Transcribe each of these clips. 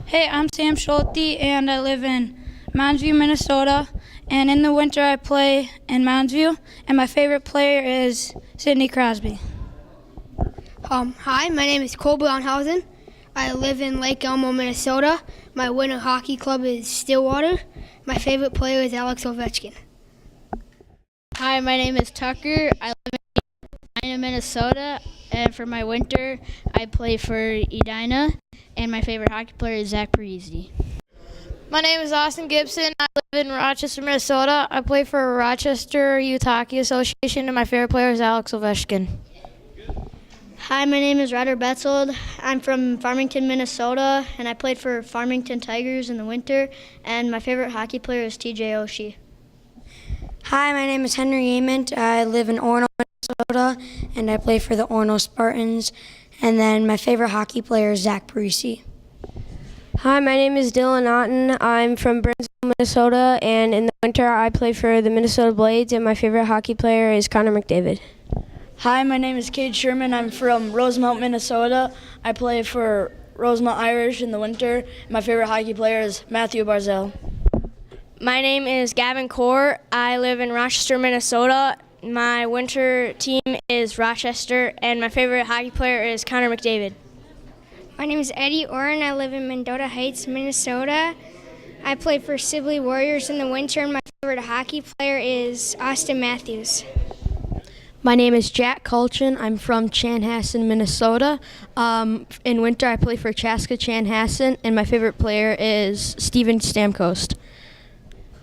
Hey, I'm Sam Schulte, and I live in Mounds View, Minnesota. And in the winter, I play in Mounds View, and my favorite player is Sidney Crosby. Hi, my name is Cole Brownhausen. I live in Lake Elmo, Minnesota. My winter hockey club is Stillwater. My favorite player is Alex Ovechkin. Hi, my name is Tucker. I live in Edina, Minnesota, and for my winter, I play for Edina, and my favorite hockey player is Zach Parise. My name is Austin Gibson. I live in Rochester, Minnesota. I play for Rochester Youth Hockey Association, and my favorite player is Alex Ovechkin. Hi, my name is Ryder Betzold. I'm from Farmington, Minnesota, and I played for Farmington Tigers in the winter, and my favorite hockey player is TJ Oshie. Hi, my name is Henry Ament. I live in Orono, Minnesota, and I play for the Orono Spartans. And then my favorite hockey player is Zach Parise. Hi, my name is Dylan Otten. I'm from Burnsville, Minnesota, and in the winter I play for the Minnesota Blades, and my favorite hockey player is Connor McDavid. Hi, my name is Cade Sherman. I'm from Rosemount, Minnesota. I play for Rosemount Irish in the winter. My favorite hockey player is Matthew Barzal. My name is Gavin Core. I live in Rochester, Minnesota. My winter team is Rochester, and my favorite hockey player is Connor McDavid. My name is Eddie Oren. I live in Mendota Heights, Minnesota. I play for Sibley Warriors in the winter, and my favorite hockey player is Austin Matthews. My name is Jack Colchin. I'm from Chanhassen, Minnesota. In winter, I play for Chaska Chanhassen, and my favorite player is Steven Stamkos.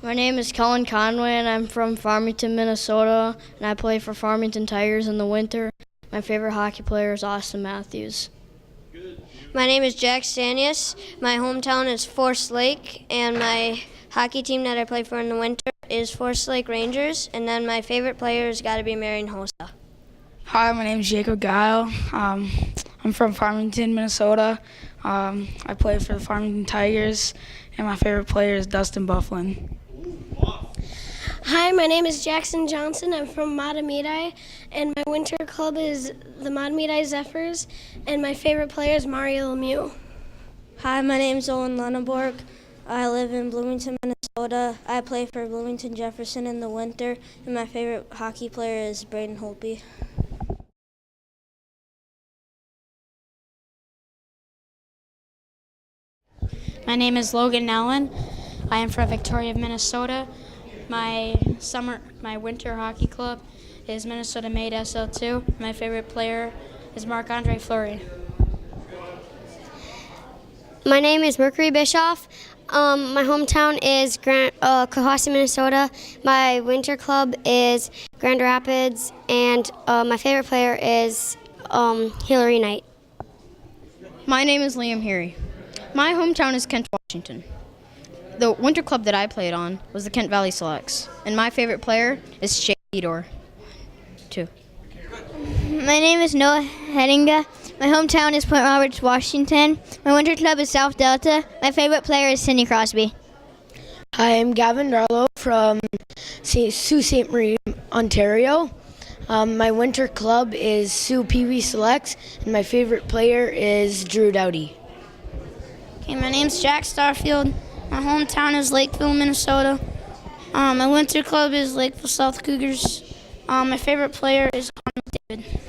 My name is Colin Conway, and I'm from Farmington, Minnesota, and I play for Farmington Tigers in the winter. My favorite hockey player is Austin Matthews. My name is Jack Stanius. My hometown is Forest Lake, and my hockey team that I play for in the winter is Forest Lake Rangers, and then my favorite player has got to be Marian Hossa. Hi, my name is Jacob Guile. I'm from Farmington, Minnesota. I play for the Farmington Tigers, and my favorite player is Dustin Bufflin. Hi, my name is Jackson Johnson. I'm from Matamidi, and my winter club is the Matamidi Zephyrs, and my favorite player is Mario Lemieux. Hi, my name is Owen Lunenborg. I live in Bloomington, Minnesota. I play for Bloomington Jefferson in the winter, and my favorite hockey player is Braden Holtby. My name is Logan Allen. I am from Victoria, Minnesota. My winter hockey club is Minnesota Made SL2. My favorite player is Marc-Andre Fleury. My name is Mercury Bischoff. My hometown is Cohasset, Minnesota. My winter club is Grand Rapids, and my favorite player is Hillary Knight. My name is Liam Heary. My hometown is Kent, Washington. The winter club that I played on was the Kent Valley Selects, and my favorite player is Shea Theodore. My name is Noah Hedinga. My hometown is Point Roberts, Washington. My winter club is South Delta. My favorite player is Sidney Crosby. Hi, I'm Gavin Darlow from Sault Ste. Marie, Ontario. My winter club is Sioux Pee Wee Selects, and my favorite player is Drew Doughty. Okay, my name's Jack Starfield. My hometown is Lakeville, Minnesota. My winter club is Lakeville South Cougars. My favorite player is Connor McDavid.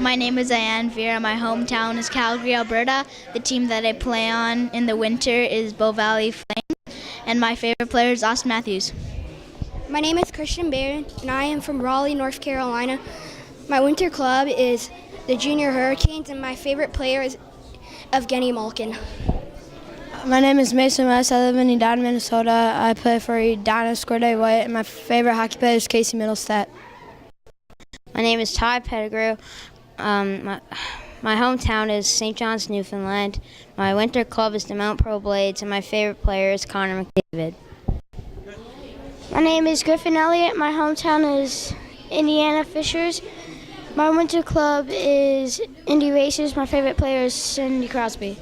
My name is Diane Vera. My hometown is Calgary, Alberta. The team that I play on in the winter is Bow Valley Flames, and my favorite player is Austin Matthews. My name is Christian Barron, and I am from Raleigh, North Carolina. My winter club is the Junior Hurricanes, and my favorite player is Evgeny Malkin. My name is Mason West. I live in Edina, Minnesota. I play for Edina Square Day White, and my favorite hockey player is Casey Middlestat. My name is Ty Pettigrew. My hometown is St. John's, Newfoundland. My winter club is the Mount Pro Blades, and my favorite player is Connor McDavid. My name is Griffin Elliott. My hometown is Indiana Fishers. My winter club is Indy Racers. My favorite player is Sidney Crosby.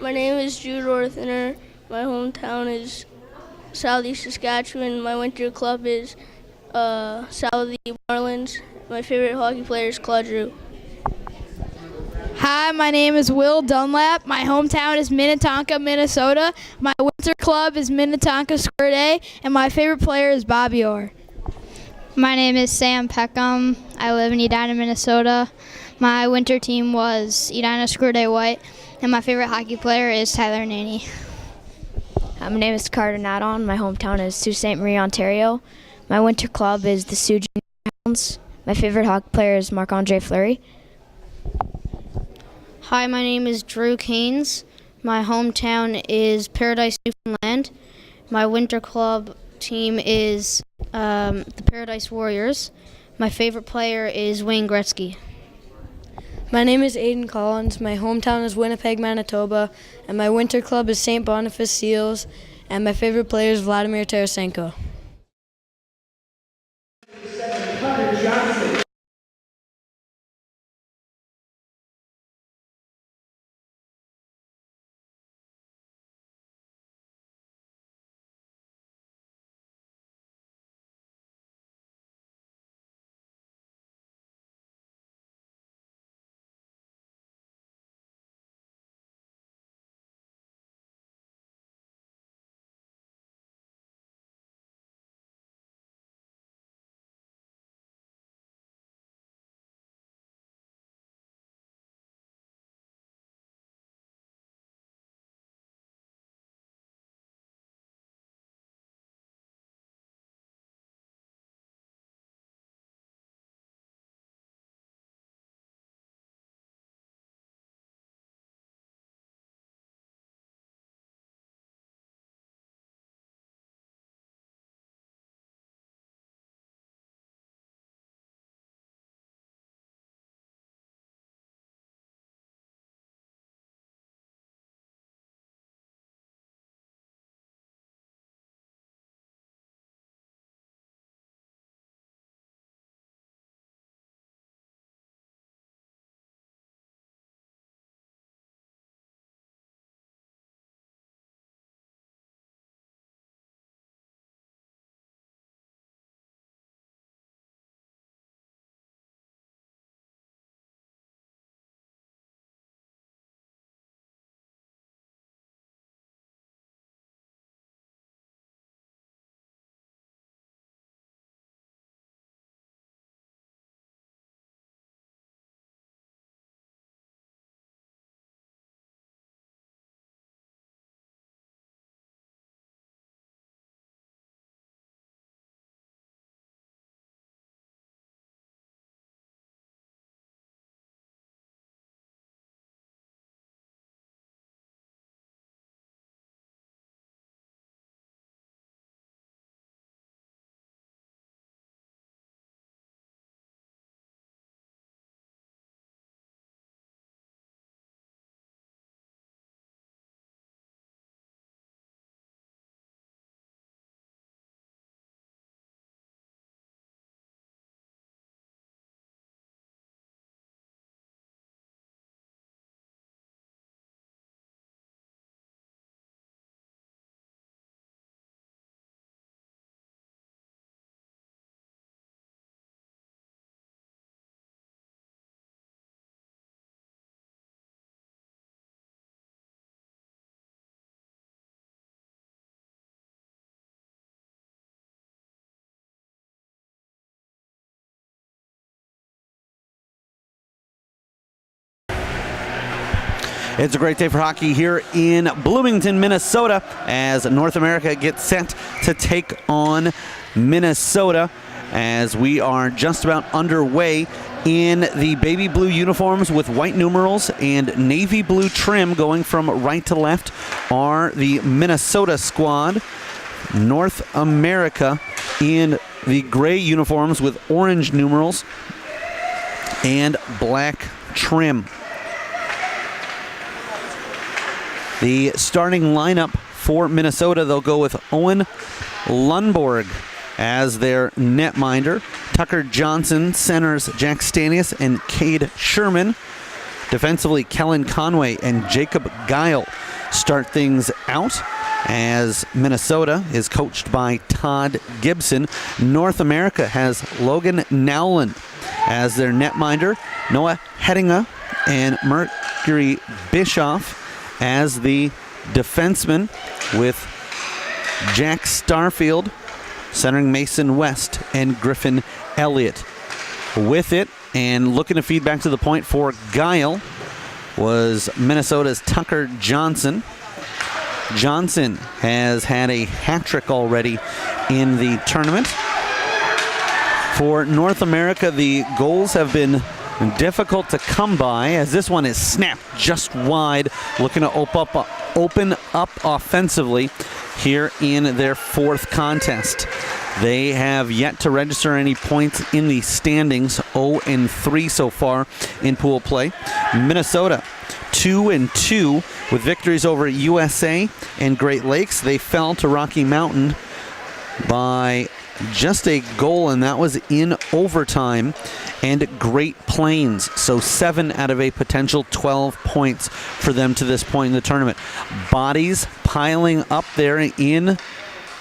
My name is Jude Orthner. My hometown is Southeast Saskatchewan. My winter club is Southie Marlins. My favorite hockey player is Claude Giroux. Hi, my name is Will Dunlap. My hometown is Minnetonka, Minnesota. My winter club is Minnetonka Square Day, and my favorite player is Bobby Orr. My name is Sam Peckham. I live in Edina, Minnesota. My winter team was Edina Square Day White, and my favorite hockey player is Tyler Naney. My name is Carter Nadon. My hometown is Sault Ste. Marie, Ontario. My winter club is the Sault Junior Hounds. My favorite hockey player is Marc-Andre Fleury. Hi, my name is Drew Keynes. My hometown is Paradise, Newfoundland. My winter club team is the Paradise Warriors. My favorite player is Wayne Gretzky. My name is Aiden Collins. My hometown is Winnipeg, Manitoba, and my winter club is St. Boniface Seals, and my favorite player is Vladimir Tarasenko. It's a great day for hockey here in Bloomington, Minnesota, as North America gets set to take on Minnesota, as we are just about underway in the baby blue uniforms with white numerals and navy blue trim. Going from right to left are the Minnesota squad. North America in the gray uniforms with orange numerals and black trim. The starting lineup for Minnesota, they'll go with Owen Lundborg as their netminder. Tucker Johnson centers Jack Stanius and Cade Sherman. Defensively, Kellen Conway and Jacob Guile start things out, as Minnesota is coached by Todd Gibson. North America has Logan Nowlin as their netminder. Noah Hettinga and Mercury Bischoff as the defenseman, with Jack Starfield centering Mason West and Griffin Elliott. With it, and looking to feed back to the point for Guile, was Minnesota's Tucker Johnson. Johnson has had a hat trick already in the tournament. For North America, the goals have been difficult to come by, as this one is snapped just wide, looking to open up offensively here in their fourth contest. They have yet to register any points in the standings, 0-3 so far in pool play. Minnesota 2-2 with victories over USA and Great Lakes. They fell to Rocky Mountain by just a goal, and that was in overtime, and Great Plains. So 7 out of a potential 12 points for them to this point in the tournament. Bodies piling up there in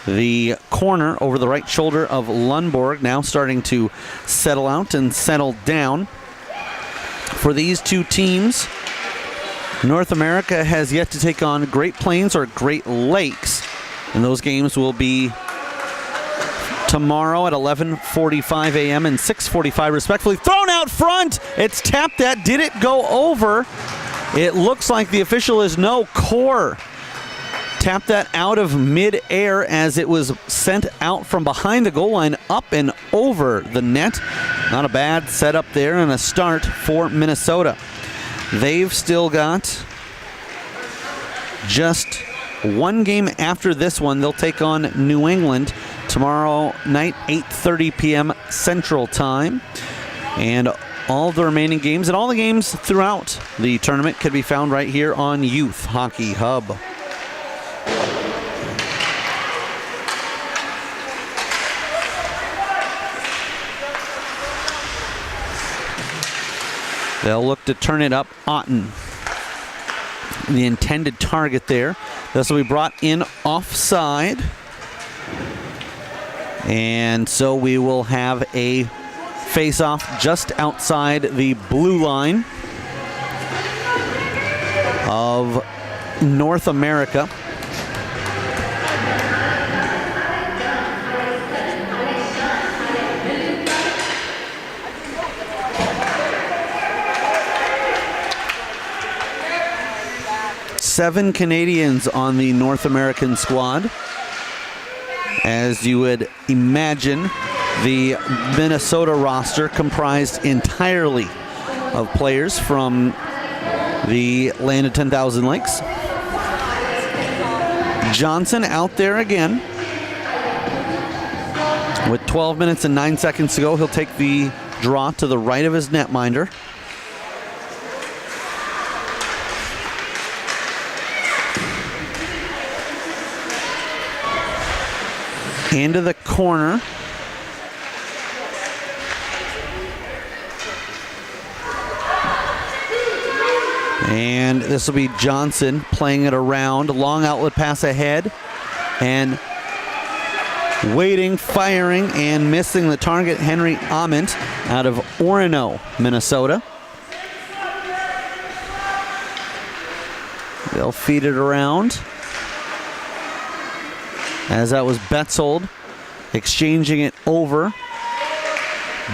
the corner over the right shoulder of Lundborg, now starting to settle out and settle down. For these two teams, North America has yet to take on Great Plains or Great Lakes, and those games will be tomorrow at 11:45 a.m. and 6:45 respectively. Thrown out front. It's tapped at. Did it go over? It looks like the official is no. Core tapped that out of mid-air as it was sent out from behind the goal line up and over the net. Not a bad setup there and a start for Minnesota. They've still got just one game after this one. They'll take on New England tomorrow night, 8:30 p.m. Central Time. And all the remaining games and all the games throughout the tournament can be found right here on Youth Hockey Hub. They'll look to turn it up. Otten, the intended target there. This will be brought in offside. And so we will have a face-off just outside the blue line of North America. Seven Canadians on the North American squad. As you would imagine, the Minnesota roster comprised entirely of players from the land of 10,000 Lakes. Johnson out there again. With 12 minutes and 9 seconds to go, he'll take the draw to the right of his netminder. Into the corner. And this will be Johnson playing it around. Long outlet pass ahead. And waiting, firing, and missing the target, Henry Ament out of Orono, Minnesota. They'll feed it around. As that was Betzold exchanging it over.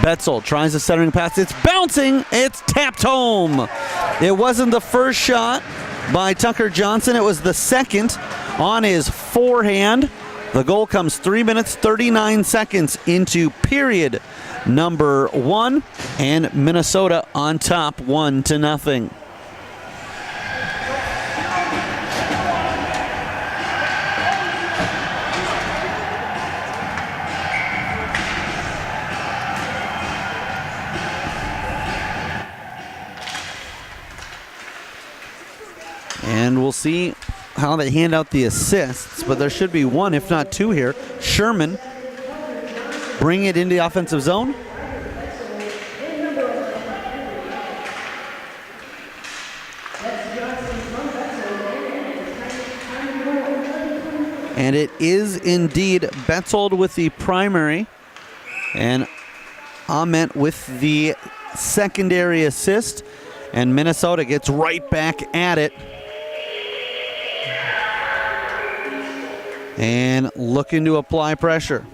Betzold tries the centering pass. It's bouncing. It's tapped home. It wasn't the first shot by Tucker Johnson. It was the second on his forehand. The goal comes 3 minutes, 39 seconds into period number 1. And Minnesota on top 1-0. And we'll see how they hand out the assists, but there should be one, if not two here. Sherman bring it into the offensive zone. And it is indeed Betzold with the primary and Ament with the secondary assist. And Minnesota gets right back at it. And looking to apply pressure.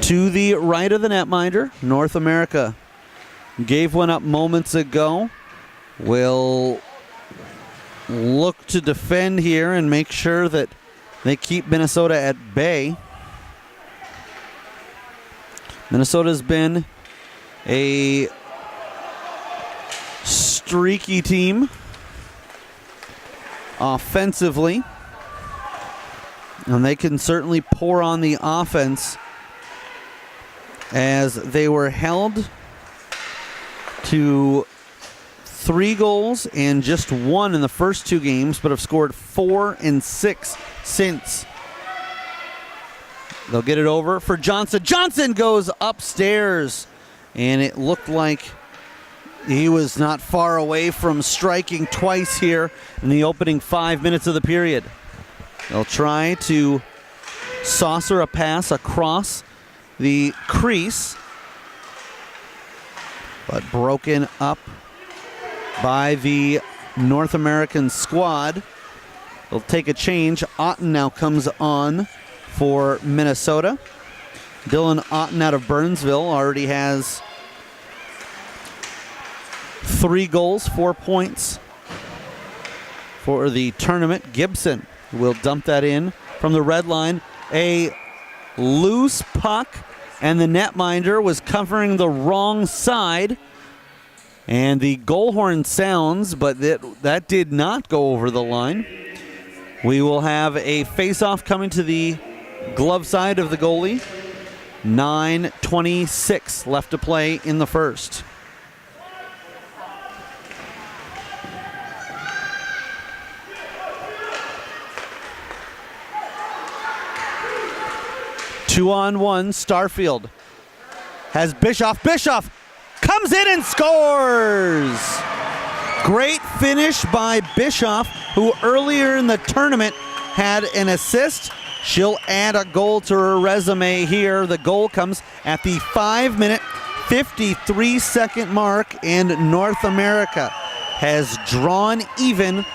To the right of the netminder, North America gave one up moments ago. Will look to defend here and make sure that they keep Minnesota at bay. Minnesota's been a streaky team offensively, and they can certainly pour on the offense as they were held to 3 goals and just 1 in the first 2 games, but have scored 4 and 6 since. They'll get it over for Johnson. Johnson goes upstairs, and it looked like he was not far away from striking twice here in the opening 5 minutes of the period. They'll try to saucer a pass across the crease, but broken up by the North American squad. They'll take a change. Otten now comes on for Minnesota. Dylan Otten out of Burnsville already has 3 goals, 4 points for the tournament. Gibson will dump that in from the red line. A loose puck, and the netminder was covering the wrong side. And the goal horn sounds, but that did not go over the line. We will have a face-off coming to the glove side of the goalie. 9:26 left to play in the first. Two-on-one, Starfield has Bischoff. Bischoff comes in and scores! Great finish by Bischoff, who earlier in the tournament had an assist. She'll add a goal to her resume here. The goal comes at the 5-minute, 53-second mark, and North America has drawn even.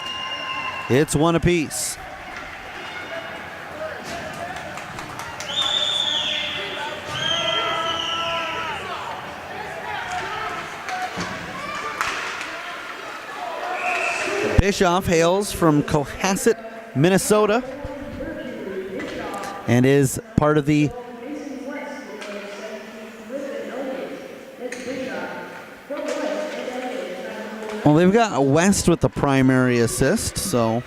It's 1 apiece. Bischoff hails from Cohasset, Minnesota, and is part of the well, they've got West with the primary assist, so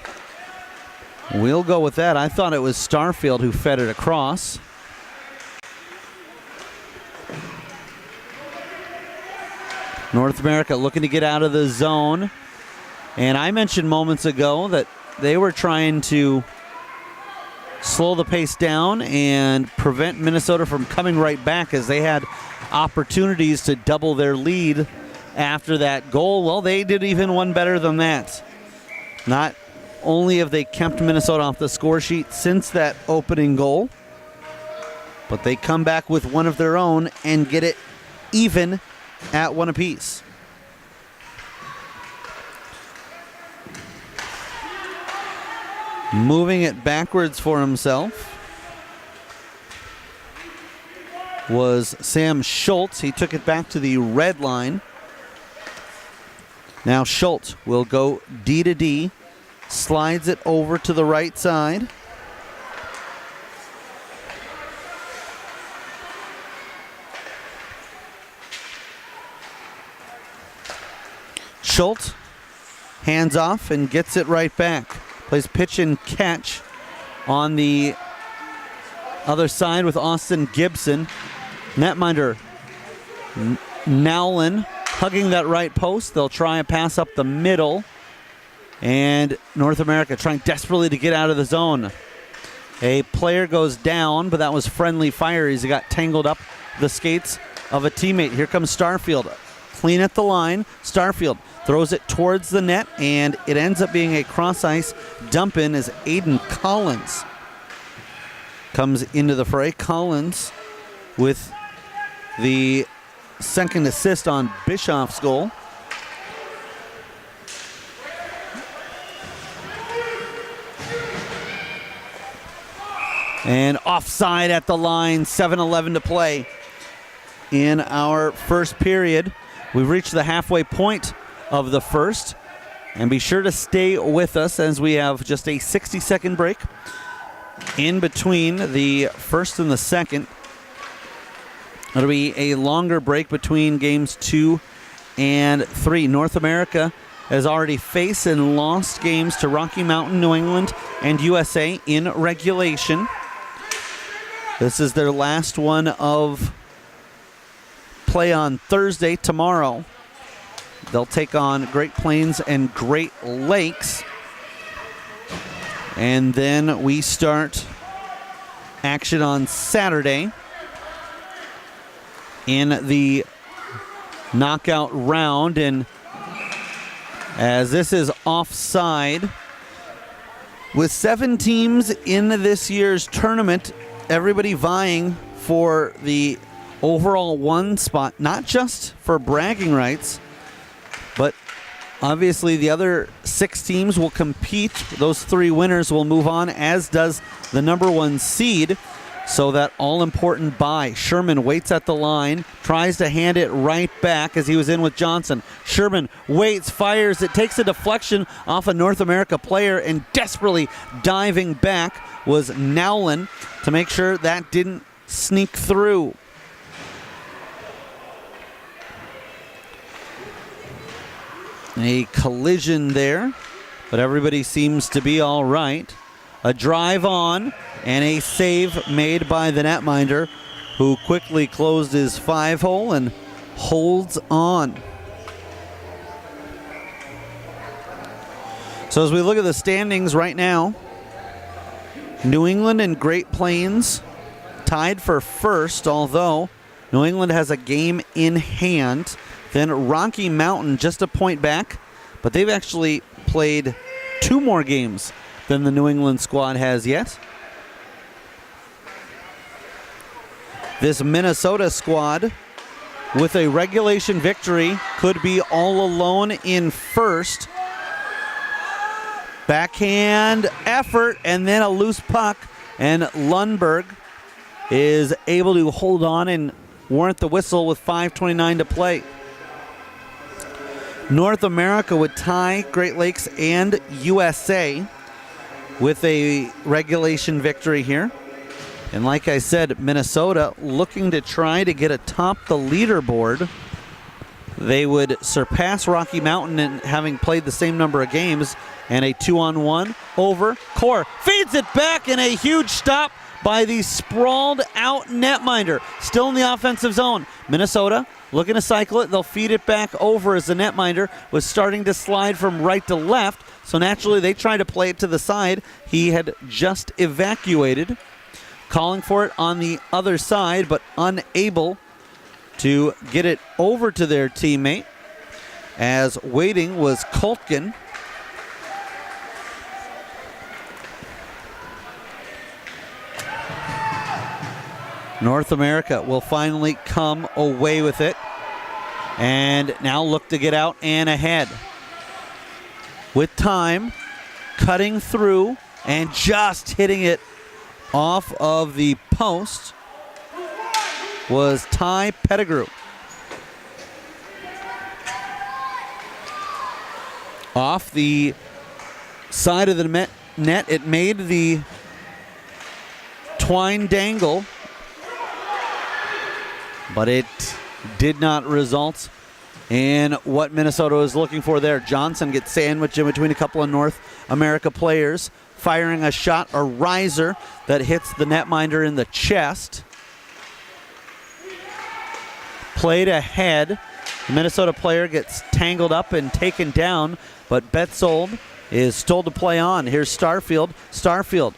we'll go with that. I thought it was Starfield who fed it across. North America looking to get out of the zone. And I mentioned moments ago that they were trying to slow the pace down and prevent Minnesota from coming right back as they had opportunities to double their lead after that goal. Well, they did even one better than that. Not only have they kept Minnesota off the score sheet since that opening goal, but they come back with one of their own and get it even at 1 apiece. Moving it backwards for himself was Sam Schultz. He took it back to the red line. Now Schultz will go D to D, slides it over to the right side. Schultz hands off and gets it right back. Plays pitch and catch on the other side with Austin Gibson. Netminder Nowlin hugging that right post. They'll try a pass up the middle. And North America trying desperately to get out of the zone. A player goes down, but that was friendly fire. He got tangled up the skates of a teammate. Here comes Starfield. Clean at the line. Starfield throws it towards the net, and it ends up being a cross-ice dump-in as Aiden Collins comes into the fray. Collins with the second assist on Bischoff's goal. And offside at the line, 7:11 to play in our first period. We've reached the halfway point of the first. And be sure to stay with us as we have just a 60-second break in between the first and the second. It'll be a longer break between games 2 and 3. North America has already faced and lost games to Rocky Mountain, New England, and USA in regulation. This is their last one of play on Thursday. Tomorrow, they'll take on Great Plains and Great Lakes. And then we start action on Saturday in the knockout round. And as this is offside, with 7 teams in this year's tournament, everybody vying for the overall 1 spot, not just for bragging rights, but obviously the other 6 teams will compete. Those 3 winners will move on, as does the number 1 seed. So that all-important bye. Sherman waits at the line, tries to hand it right back as he was in with Johnson. Sherman waits, fires. It takes a deflection off a North America player, and desperately diving back was Nowlin to make sure that didn't sneak through. A collision there, but everybody seems to be all right. A drive on and a save made by the netminder, who quickly closed his 5-hole and holds on. So as we look at the standings right now, New England and Great Plains tied for first, although New England has a game in hand. Then Rocky Mountain just a point back, but they've actually played 2 more games than the New England squad has yet. This Minnesota squad, with a regulation victory, could be all alone in first. Backhand effort and then a loose puck, and Lundberg is able to hold on and warrant the whistle with 5:29 to play. North America would tie Great Lakes and USA with a regulation victory here. And like I said, Minnesota looking to try to get atop the leaderboard. They would surpass Rocky Mountain in having played the same number of games, and a 2-on-1 over. Core feeds it back, and a huge stop by the sprawled out netminder. Still in the offensive zone. Minnesota looking to cycle it. They'll feed it back over as the netminder was starting to slide from right to left. So naturally they tried to play it to the side. He had just evacuated. Calling for it on the other side, but unable to get it over to their teammate, as waiting was Koltgen. North America will finally come away with it and now look to get out and ahead. With time, cutting through and just hitting it off of the post was Ty Pettigrew. Off the side of the net, it made the twine dangle, but it did not result in what Minnesota was looking for there. Johnson gets sandwiched in between a couple of North America players, firing a shot, a riser that hits the netminder in the chest. Played ahead. The Minnesota player gets tangled up and taken down, but Betzold is told to play on. Here's Starfield. Starfield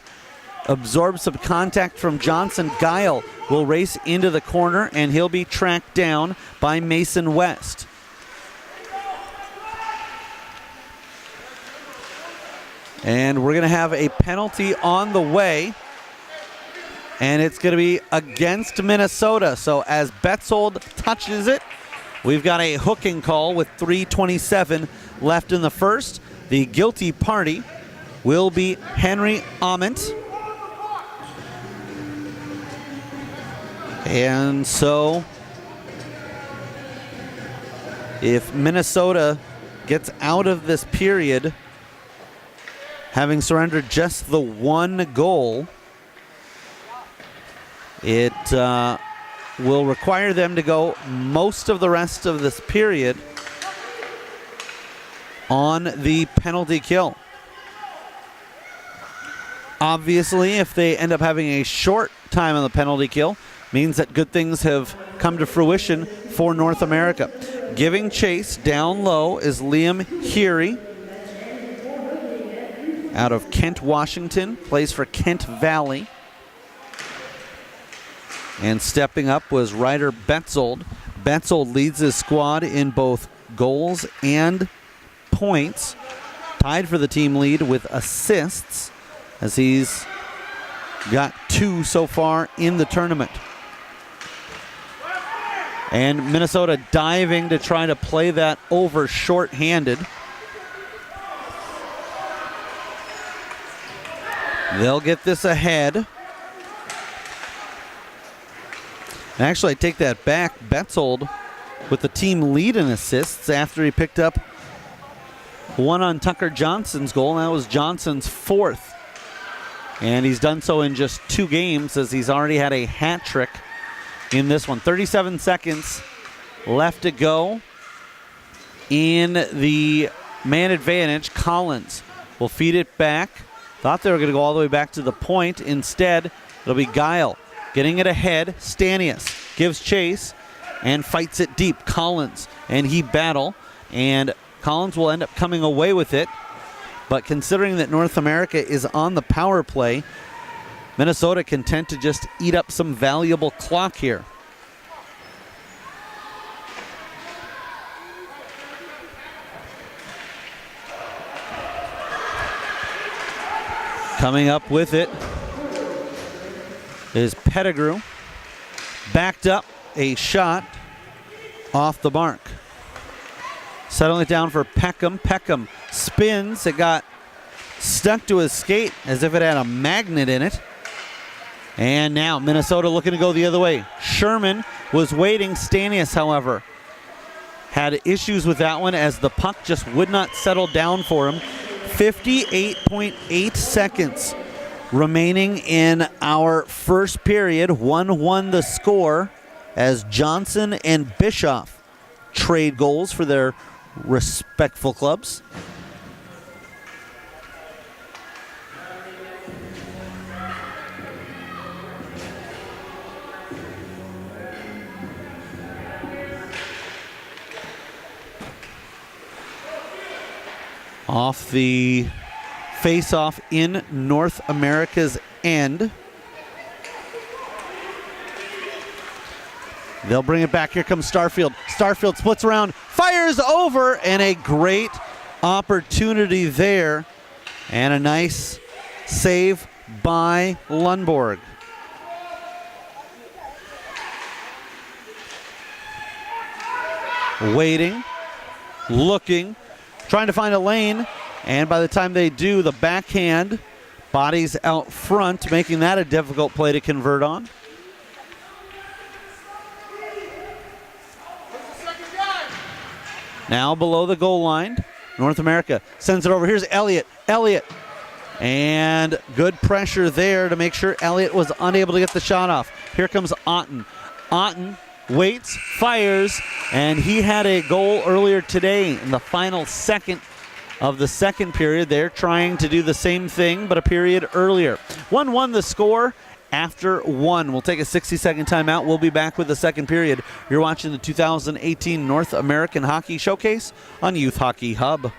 absorbs some contact from Johnson. Guile will race into the corner, and he'll be tracked down by Mason West. And we're going to have a penalty on the way, and it's going to be against Minnesota. So as Betzold touches it, we've got a hooking call with 3:27 left in the first. The guilty party will be Henry Ament. And so if Minnesota gets out of this period, having surrendered just the one goal, it will require them to go most of the rest of this period on the penalty kill. Obviously, if they end up having a short time on the penalty kill, means that good things have come to fruition for North America. Giving chase down low is Liam Heary out of Kent, Washington, plays for Kent Valley. And stepping up was Ryder Betzold. Betzold leads his squad in both goals and points. Tied for the team lead with assists, as he's got 2 so far in the tournament. And Minnesota diving to try to play that over short-handed. They'll get this ahead. And actually, I take that back. Betzold with the team lead in assists after he picked up one on Tucker Johnson's goal. That was Johnson's 4th. And he's done so in just 2 games, as he's already had a hat trick in this one. 37 seconds left to go in the man advantage. Collins will feed it back. Thought they were going to go all the way back to the point. Instead, it'll be Guile getting it ahead. Stanius gives chase and fights it deep. Collins and he battle, and Collins will end up coming away with it. But considering that North America is on the power play, Minnesota content to just eat up some valuable clock here. Coming up with it is Pettigrew. Backed up, a shot off the mark. Settling it down for Peckham. Peckham spins. It got stuck to his skate as if it had a magnet in it. And now Minnesota looking to go the other way. Sherman was waiting. Stanius, however, had issues with that one as the puck just would not settle down for him. 58.8 seconds remaining in our first period. 1-1 the score as Johnson and Bischoff trade goals for their respectful clubs. Off the face-off in North America's end. They'll bring it back. Here comes Starfield. Starfield splits around, fires over, and a great opportunity there. And a nice save by Lundborg. Waiting, looking, trying to find a lane, and by the time they do, the backhand bodies out front, making that a difficult play to convert on. Now below the goal line, North America sends it over. Here's Elliott. Elliott. And good pressure there to make sure Elliott was unable to get the shot off. Here comes Otten. Otten waits, fires, and he had a goal earlier today in the final second of the second period. They're trying to do the same thing, but a period earlier. 1-1 the score after 1. We'll take a 60-second timeout. We'll be back with the second period. You're watching the 2018 North American Hockey Showcase on Youth Hockey Hub.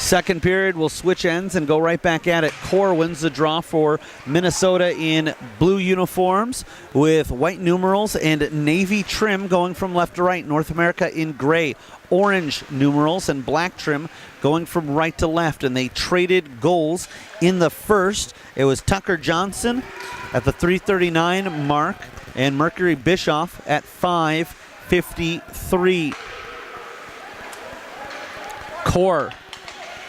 Second period, we'll switch ends and go right back at it. Core wins the draw for Minnesota in blue uniforms with white numerals and navy trim going from left to right. North America in gray, orange numerals and black trim going from right to left. And they traded goals in the first. It was Tucker Johnson at the 3:39 mark and Mercury Bischoff at 5:53. Core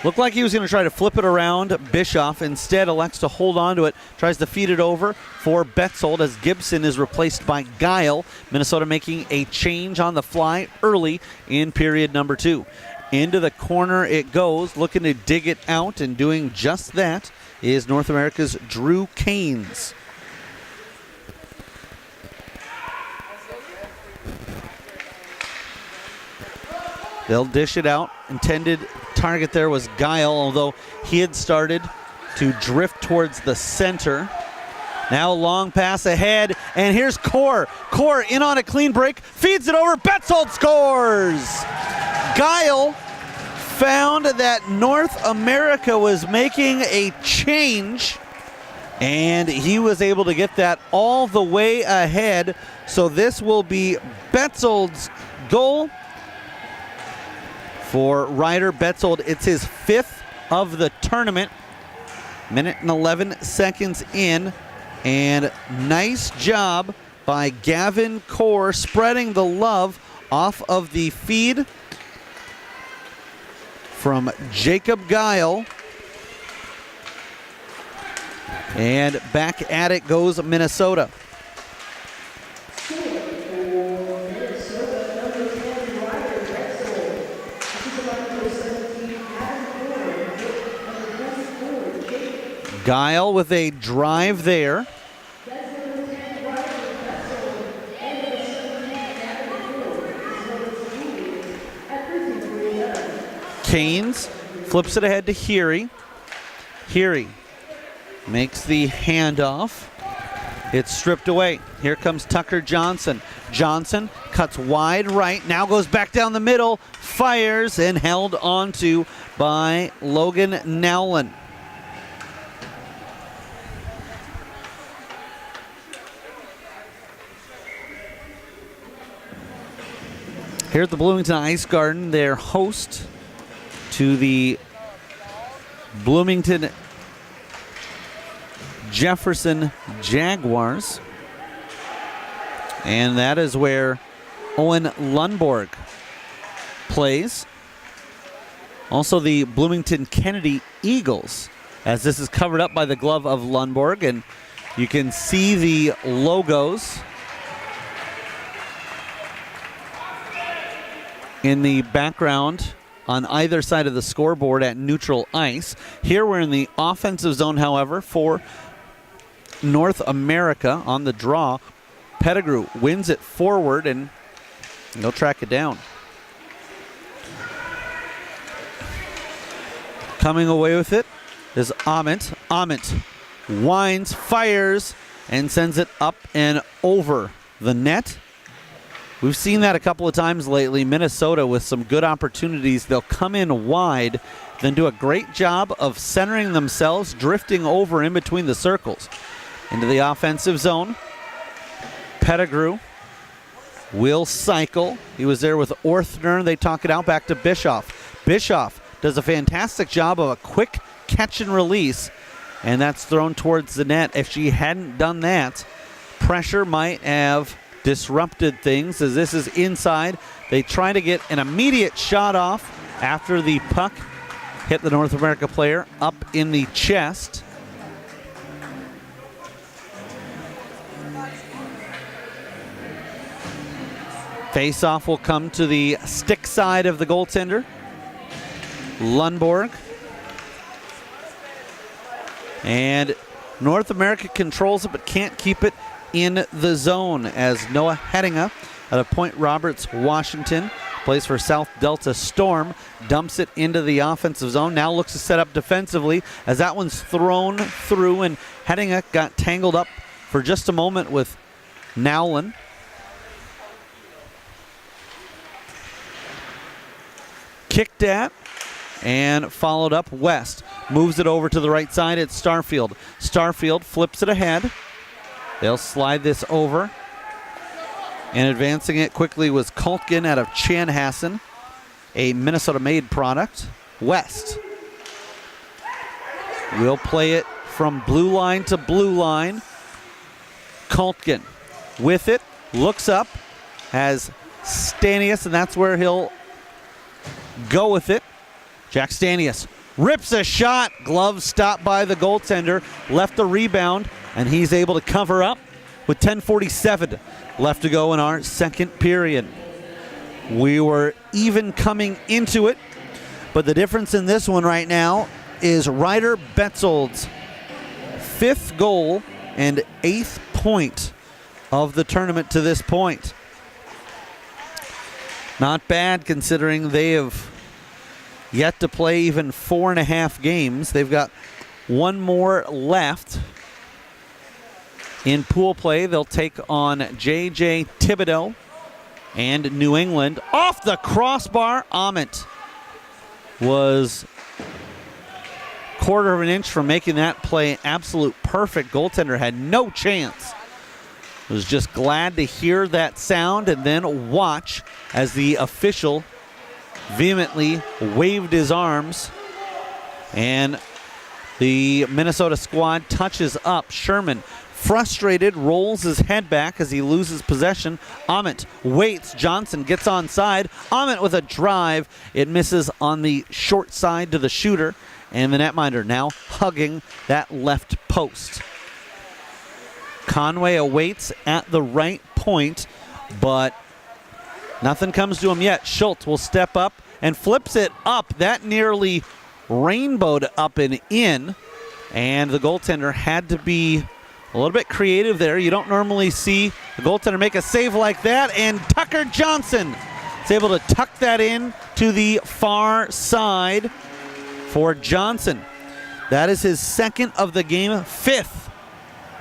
looked like he was going to try to flip it around. Bischoff instead elects to hold on to it, tries to feed it over for Betzold as Gibson is replaced by Guile. Minnesota making a change on the fly early in period number 2. Into the corner it goes, looking to dig it out, and doing just that is North America's Drew Caines. They'll dish it out. Intended target there was Guile, although he had started to drift towards the center. Now long pass ahead, and here's Core. Core in on a clean break, feeds it over, Betzold scores! Guile found that North America was making a change, and he was able to get that all the way ahead. So this will be Betzold's goal. For Ryder Betzold, it's his 5th of the tournament. Minute and 11 seconds in. And nice job by Gavin Core spreading the love off of the feed from Jacob Guile. And back at it goes Minnesota. Guile with a drive there. Caines flips it ahead to Heary. Heary makes the handoff. It's stripped away. Here comes Tucker Johnson. Johnson cuts wide right, now goes back down the middle, fires, and held onto by Logan Nowlin. Here at the Bloomington Ice Garden, their host to the Bloomington Jefferson Jaguars. And that is where Owen Lundborg plays. Also the Bloomington Kennedy Eagles, as this is covered up by the glove of Lundborg, and you can see the logos in the background on either side of the scoreboard at neutral ice. Here we're in the offensive zone, however, for North America on the draw. Pettigrew wins it forward, and they'll track it down. Coming away with it is Ament. Ament winds, fires, and sends it up and over the net. We've seen that a couple of times lately. Minnesota with some good opportunities. They'll come in wide, then do a great job of centering themselves, drifting over in between the circles. Into the offensive zone. Pettigrew will cycle. He was there with Orthner. They talk it out back to Bischoff. Bischoff does a fantastic job of a quick catch and release, and that's thrown towards the net. If she hadn't done that, pressure might have disrupted things, as this is inside. They try to get an immediate shot off after the puck hit the North America player up in the chest. Face-off will come to the stick side of the goaltender, Lundborg. And North America controls it but can't keep it in the zone, as Noah Hettinga out of Point Roberts, Washington, plays for South Delta Storm, dumps it into the offensive zone. Now looks to set up defensively as that one's thrown through, and Hettinga got tangled up for just a moment with Nowlin. Kicked at, and followed up. West moves it over to the right side. It's Starfield. Starfield flips it ahead. They'll slide this over. And advancing it quickly was Kultgen out of Chanhassen, a Minnesota-made product. West will play it from blue line to blue line. Kultgen with it, looks up, has Stanius, and that's where he'll go with it. Jack Stanius rips a shot. Glove stopped by the goaltender, left the rebound, and he's able to cover up with 10:47 left to go in our second period. We were even coming into it, but the difference in this one right now is Ryder Betzold's 5th goal and 8th point of the tournament to this point. Not bad considering they have yet to play even 4.5 games. They've got one more left. In pool play, they'll take on J.J. Thibodeau and New England. Off the crossbar, Ament was quarter of an inch from making that play absolute perfect. Goaltender had no chance. Was just glad to hear that sound and then watch as the official vehemently waved his arms, and the Minnesota squad touches up. Sherman, frustrated, rolls his head back as he loses possession. Ament waits. Johnson gets onside. Ament with a drive. It misses on the short side to the shooter, and the netminder now hugging that left post. Conway awaits at the right point, but nothing comes to him yet. Schultz will step up and flips it up. That nearly rainbowed up and in, and the goaltender had to be a little bit creative there. You don't normally see the goaltender make a save like that, and Tucker Johnson is able to tuck that in to the far side for Johnson. That is his 2nd of the game, 5th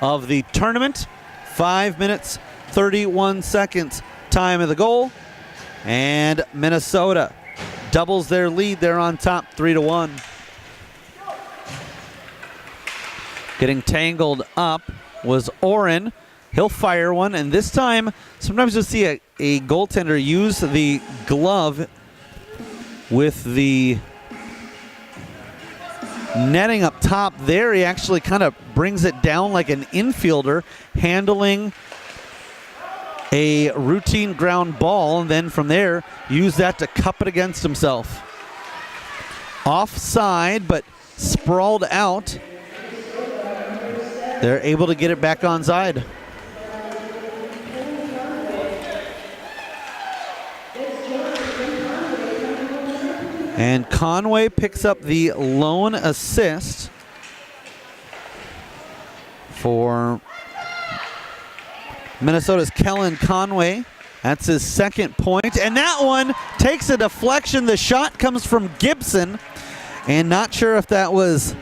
of the tournament. 5 minutes, 31 seconds time of the goal, and Minnesota doubles their lead. They're on top 3-1. Getting tangled up was Oren. He'll fire one, and this time, sometimes you'll see a goaltender use the glove with the netting up top. There he actually kind of brings it down like an infielder, handling a routine ground ball, and then from there use that to cup it against himself. Offside, but sprawled out. They're able to get it back onside. And Conway picks up the lone assist for Minnesota's Kellen Conway. That's his 2nd point. And that one takes a deflection. The shot comes from Gibson. And not sure if that was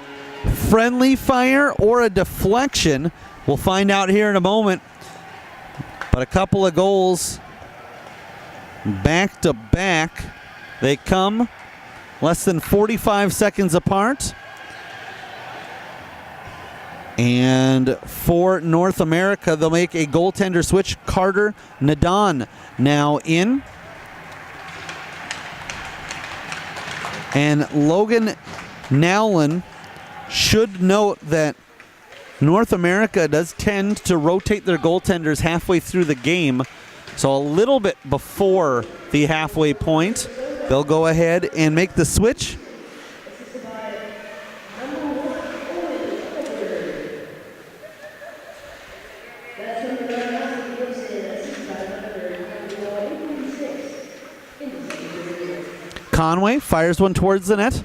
friendly fire or a deflection. We'll find out here in a moment. But a couple of goals back to back. They come less than 45 seconds apart. And for North America, they'll make a goaltender switch. Carter Nadon now in. And Logan Nowlin should note that North America does tend to rotate their goaltenders halfway through the game. So a little bit before the halfway point, they'll go ahead and make the switch. Conway fires one towards the net.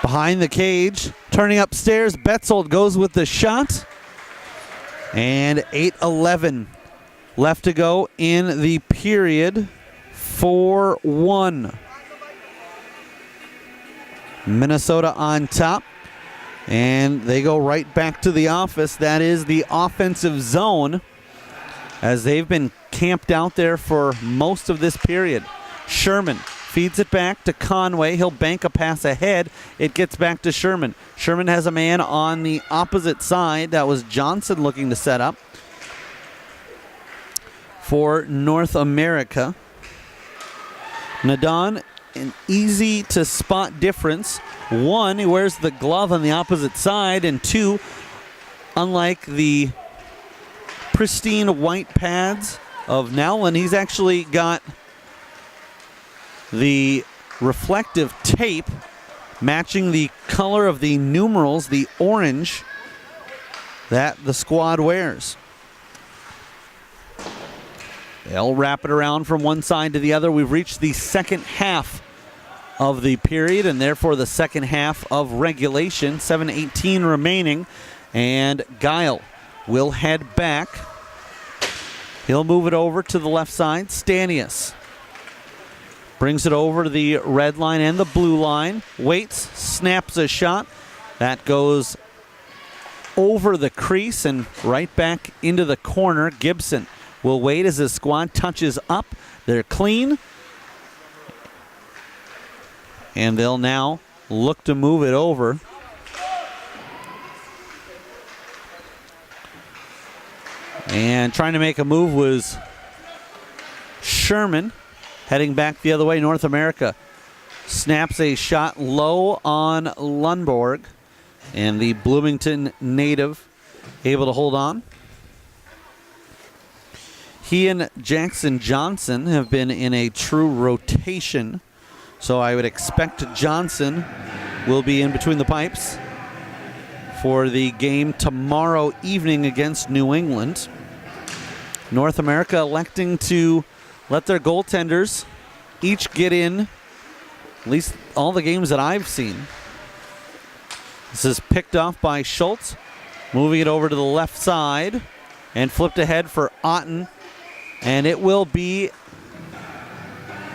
Behind the cage, turning upstairs, Betzold goes with the shot. And 8:11 left to go in the period. 4-1. Minnesota on top. And they go right back to the office. That is the offensive zone. as they've been camped out there for most of this period. Sherman feeds it back to Conway. He'll bank a pass ahead. It gets back to Sherman. Sherman has a man on the opposite side. That was Johnson looking to set up for North America. Nadon, an easy to spot difference. One, he wears the glove on the opposite side, and two, unlike the pristine white pads of Nowlin, he's actually got the reflective tape matching the color of the numerals, the orange that the squad wears. They'll wrap it around from one side to the other. We've reached the second half of the period, and therefore the second half of regulation. 7:18 remaining, and Guile will head back. He'll move it over to the left side. Stanius brings it over to the red line and the blue line. Waits, snaps a shot. That goes over the crease and right back into the corner. Gibson will wait as his squad touches up. They're clean. And they'll now look to move it over. And trying to make a move was Sherman. Heading back the other way, North America snaps a shot low on Lundborg. And the Bloomington native able to hold on. He and Jackson Johnson have been in a true rotation, so I would expect Johnson will be in between the pipes for the game tomorrow evening against New England. North America electing to let their goaltenders each get in at least all the games that I've seen. This is picked off by Schultz, moving it over to the left side and flipped ahead for Otten. And it will be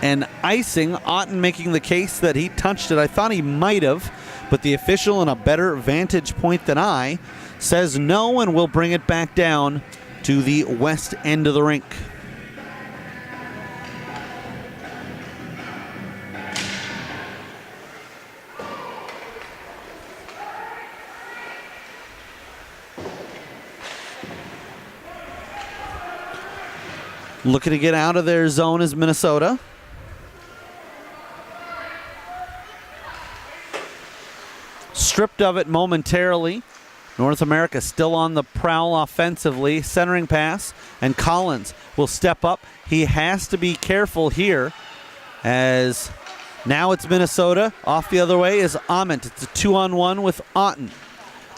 an icing. Otten making the case that he touched it. I thought he might have, but the official, on a better vantage point than I, says no and will bring it back down to the west end of the rink. Looking to get out of their zone is Minnesota. Stripped of it momentarily. North America still on the prowl offensively. Centering pass, and Collins will step up. He has to be careful here, as now it's Minnesota. Off the other way is Ament. It's a 2-on-1 with Otten.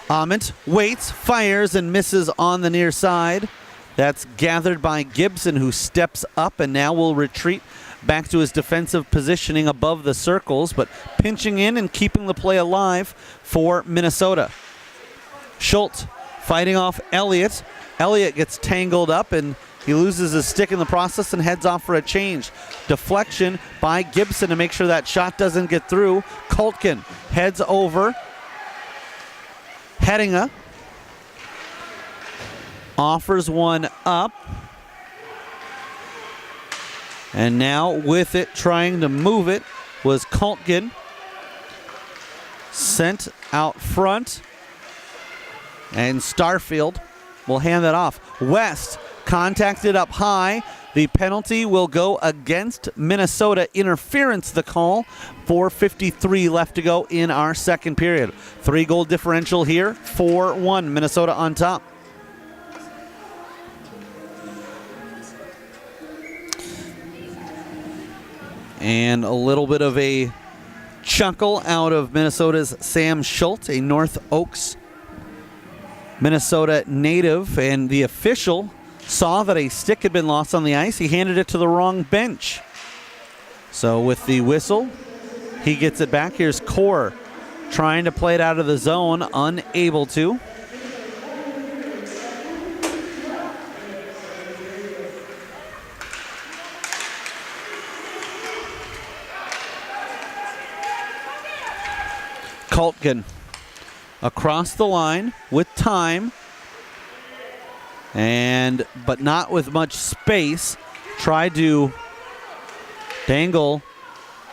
Ament waits, fires, and misses on the near side. That's gathered by Gibson, who steps up and now will retreat back to his defensive positioning above the circles, but pinching in and keeping the play alive for Minnesota. Schultz fighting off Elliott. Elliott gets tangled up and he loses his stick in the process and heads off for a change. Deflection by Gibson to make sure that shot doesn't get through. Koltkin heads over. Hettinga offers one up. And now with it, trying to move it, was Koltkin. Sent out front. And Starfield will hand that off. West contacted up high. The penalty will go against Minnesota. Interference, the call. 4:53 left to go in our second period. 3-goal differential here. 4-1, Minnesota on top. And a little bit of a chuckle out of Minnesota's Sam Schultz, a North Oaks, Minnesota native. And the official saw that a stick had been lost on the ice. He handed it to the wrong bench. So with the whistle, he gets it back. Here's Core trying to play it out of the zone, unable to. Koltkin across the line with time. but not with much space. Tried to dangle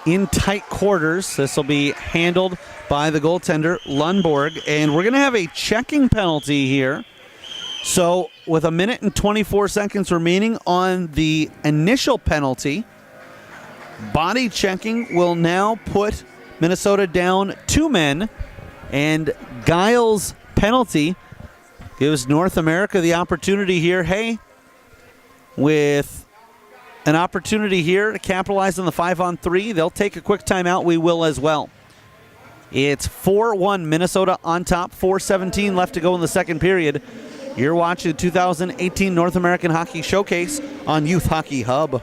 in tight quarters. This will be handled by the goaltender, Lundborg, and we're going to have a checking penalty here. So with 1 minute and 24 seconds remaining on the initial penalty, body checking will now put Minnesota down 2 men, and Giles' penalty gives North America the opportunity here. Hey, with an opportunity here to capitalize on the 5-on-3, they'll take a quick timeout. We will as well. It's 4-1 Minnesota on top, 4:17 left to go in the second period. You're watching the 2018 North American Hockey Showcase on Youth Hockey Hub.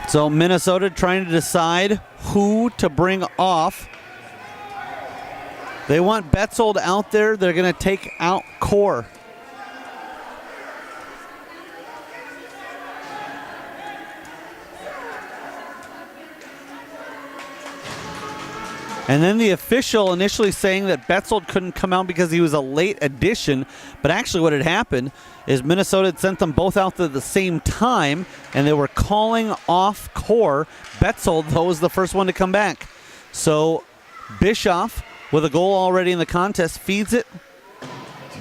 So Minnesota trying to decide who to bring off. They want Betzold out there. They're going to take out Core. And then the official initially saying that Betzold couldn't come out because he was a late addition. But actually what had happened is Minnesota had sent them both out at the same time, and they were calling off Core. Betzold, though, was the first one to come back. So Bischoff, with a goal already in the contest, feeds it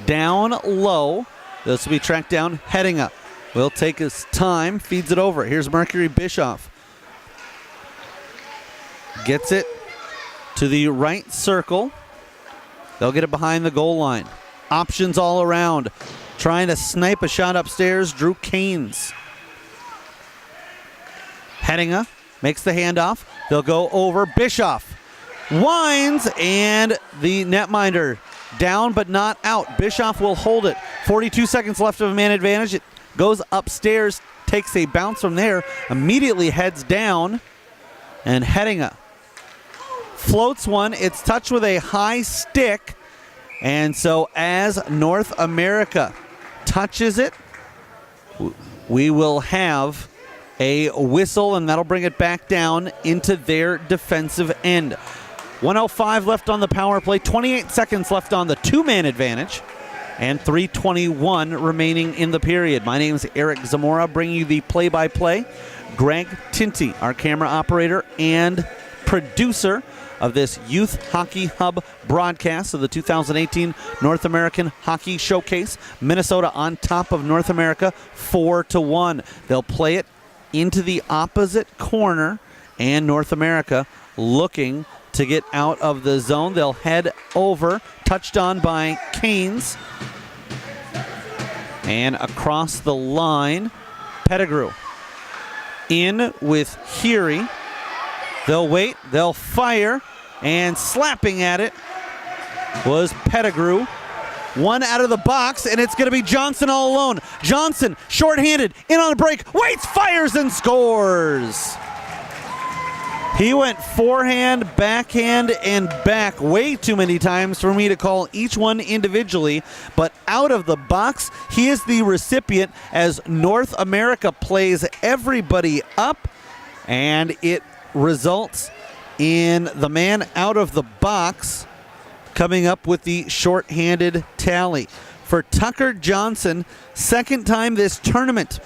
down low. This will be tracked down. Headinga will take his time, feeds it over. Here's Mercury Bischoff. Gets it to the right circle. They'll get it behind the goal line. Options all around. Trying to snipe a shot upstairs, Drew Canes. Headinga makes the handoff. They'll go over. Bischoff winds, and the netminder down but not out. Bischoff will hold it. 42 seconds left of a man advantage. It goes upstairs, takes a bounce from there, immediately heads down, and Headinga floats one. It's touched with a high stick, and so as North America touches it, we will have a whistle, and that'll bring it back down into their defensive end. 1:05 left on the power play, 28 seconds left on the two-man advantage, and 3:21 remaining in the period. My name is Eric Zamora, bringing you the play-by-play. Greg Tinty, our camera operator and producer of this Youth Hockey Hub broadcast of the 2018 North American Hockey Showcase. Minnesota on top of North America 4-1. They'll play it into the opposite corner, and North America looking to get out of the zone. They'll head over, touched on by Canes, and across the line, Pettigrew. In with Heary. They'll wait, they'll fire, and slapping at it was Pettigrew. One out of the box, and it's going to be Johnson all alone. Johnson, shorthanded, in on a break, waits, fires, and scores. He went forehand, backhand, and back way too many times for me to call each one individually, but out of the box, he is the recipient as North America plays everybody up, and it results in the man out of the box coming up with the shorthanded tally. For Tucker Johnson, second time this tournament,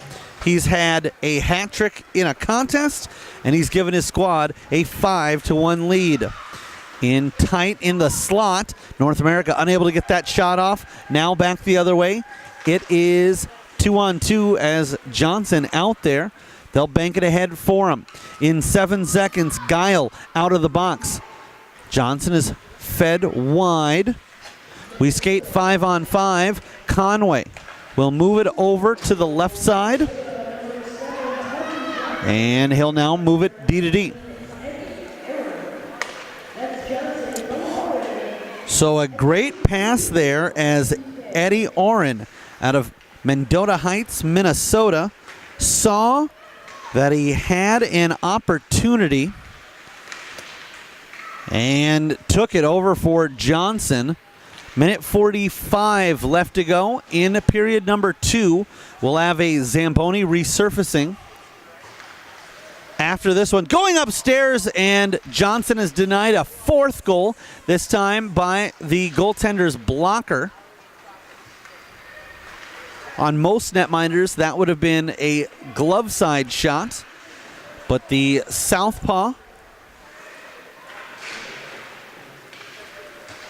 he's had a hat trick in a contest, and he's given his squad a 5-1 lead. In tight in the slot, North America unable to get that shot off. Now back the other way It is 2-on-2 as Johnson out there. They'll bank it ahead for him. In 7 seconds, Guile out of the box. Johnson is fed wide. We skate 5-on-5. Conway will move it over to the left side. And he'll now move it D to D. So a great pass there as Eddie Oren out of Mendota Heights, Minnesota, saw that he had an opportunity and took it over for Johnson. Minute 45 left to go in period number 2. We'll have a Zamboni resurfacing after this one. Going upstairs, and Johnson is denied a 4th goal, this time by the goaltender's blocker. On most netminders, that would have been a glove side shot, but the southpaw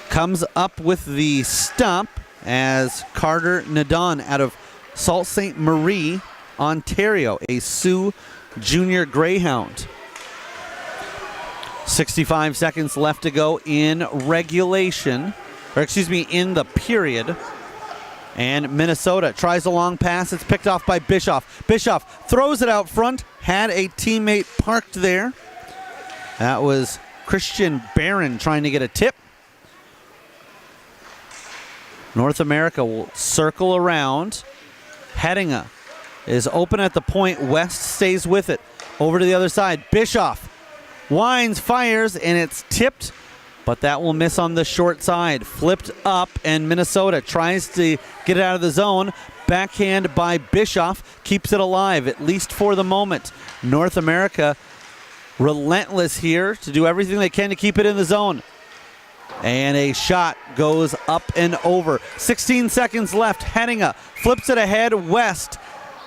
comes up with the stop as Carter Nadon out of Sault Ste. Marie, Ontario, a Sioux Junior Greyhound. 65 seconds left to go in regulation, or excuse me, in the period. And Minnesota tries a long pass. It's picked off by Bischoff. Bischoff throws it out front. Had a teammate parked there. That was Christian Barron trying to get a tip. North America will circle around. Hedinga is open at the point. West stays with it. Over to the other side. Bischoff winds, fires, and it's tipped, but that will miss on the short side. Flipped up, and Minnesota tries to get it out of the zone. Backhand by Bischoff keeps it alive, at least for the moment. North America relentless here to do everything they can to keep it in the zone. And a shot goes up and over. 16 seconds left. Hedinga flips it ahead. West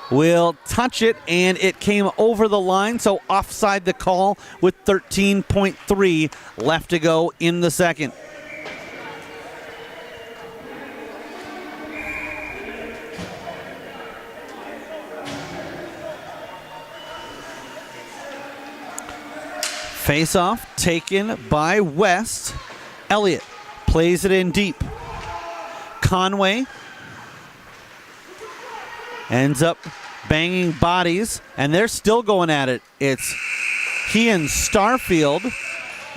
will touch it, and it came over the line, so offside the call with 13.3 left to go in the second. Face-off taken by West. Elliott plays it in deep. Conway ends up banging bodies, and they're still going at it. It's he and Starfield,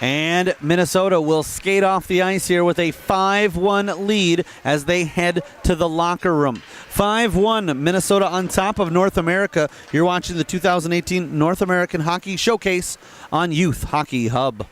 and Minnesota will skate off the ice here with a 5-1 lead as they head to the locker room. 5-1, Minnesota on top of North America. You're watching the 2018 North American Hockey Showcase on Youth Hockey Hub.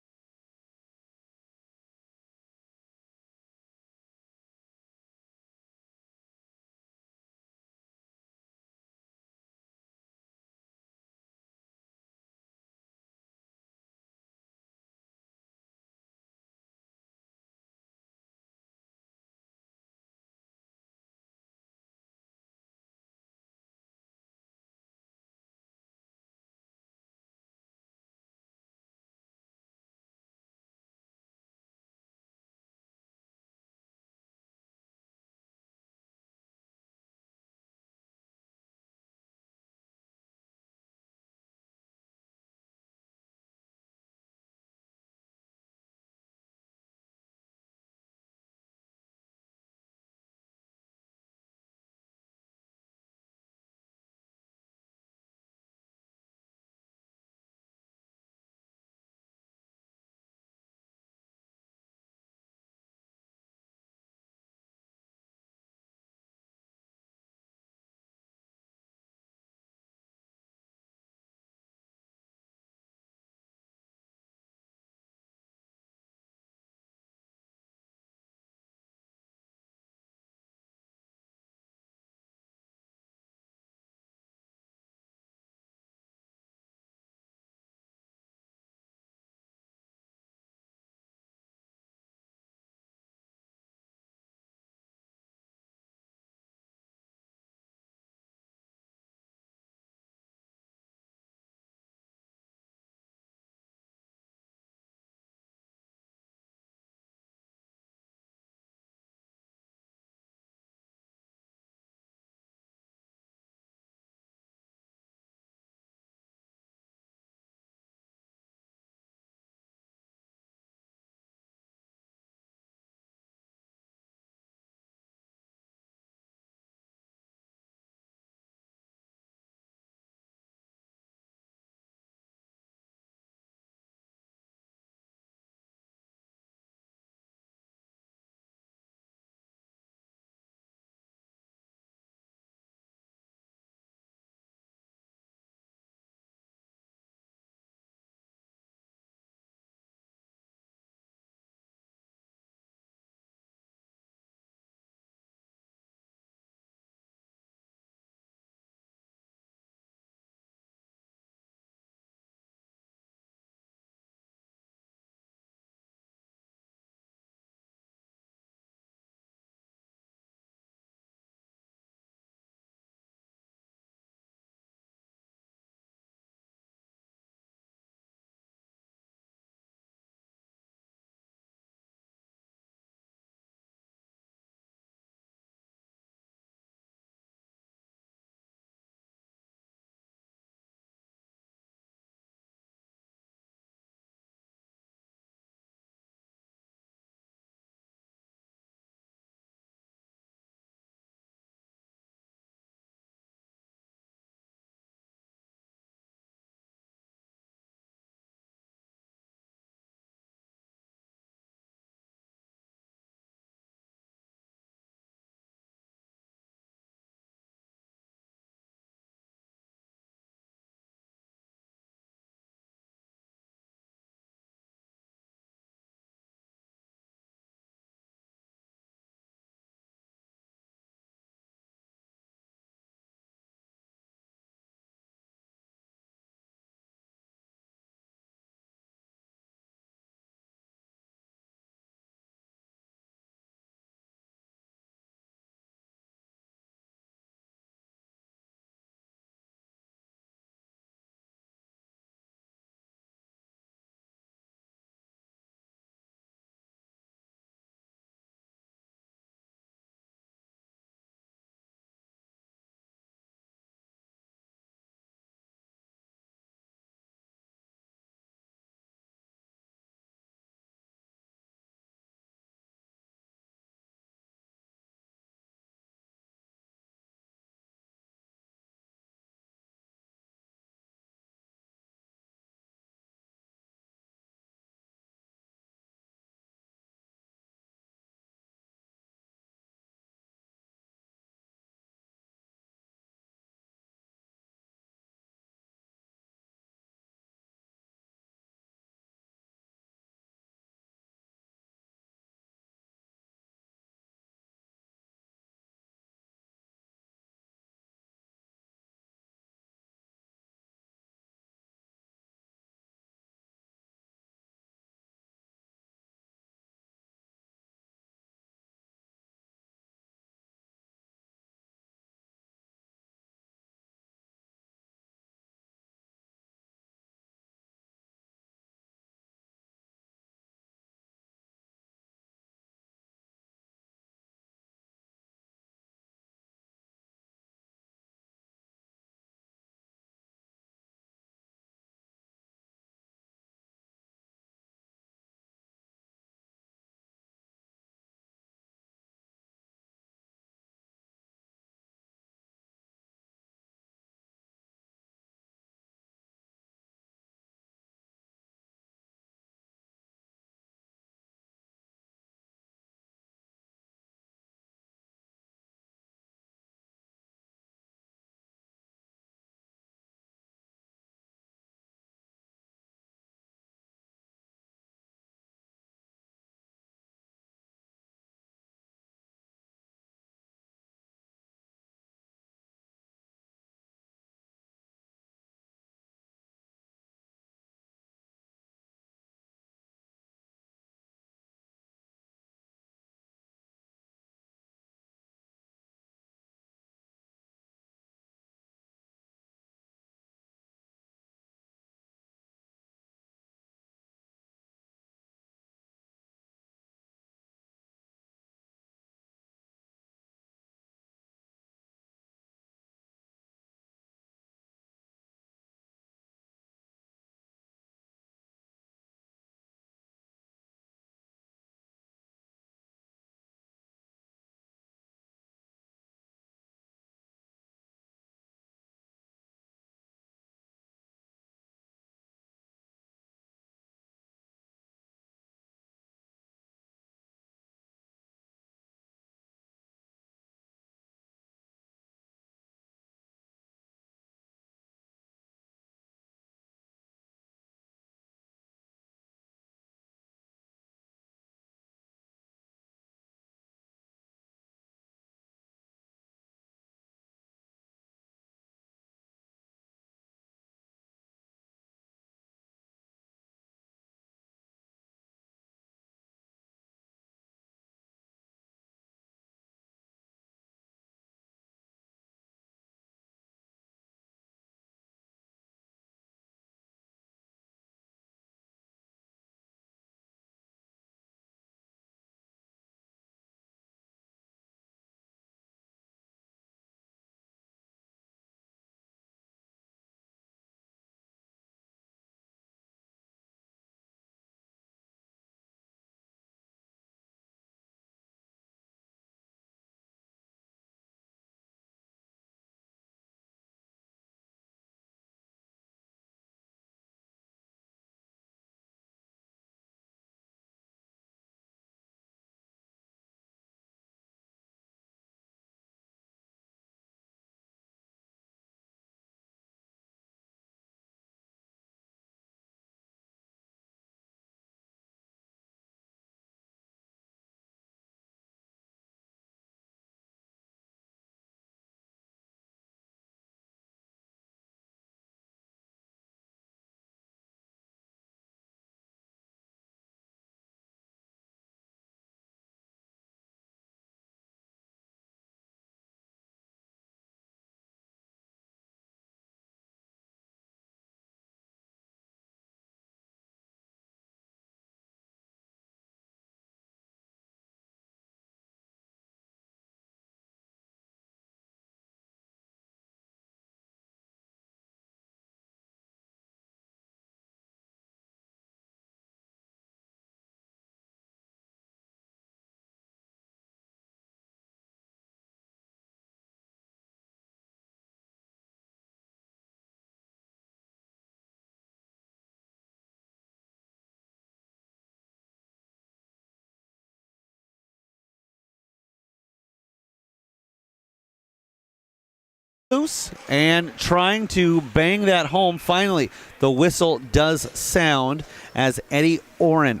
loose and trying to bang that home. Finally, the whistle does sound as Eddie Oren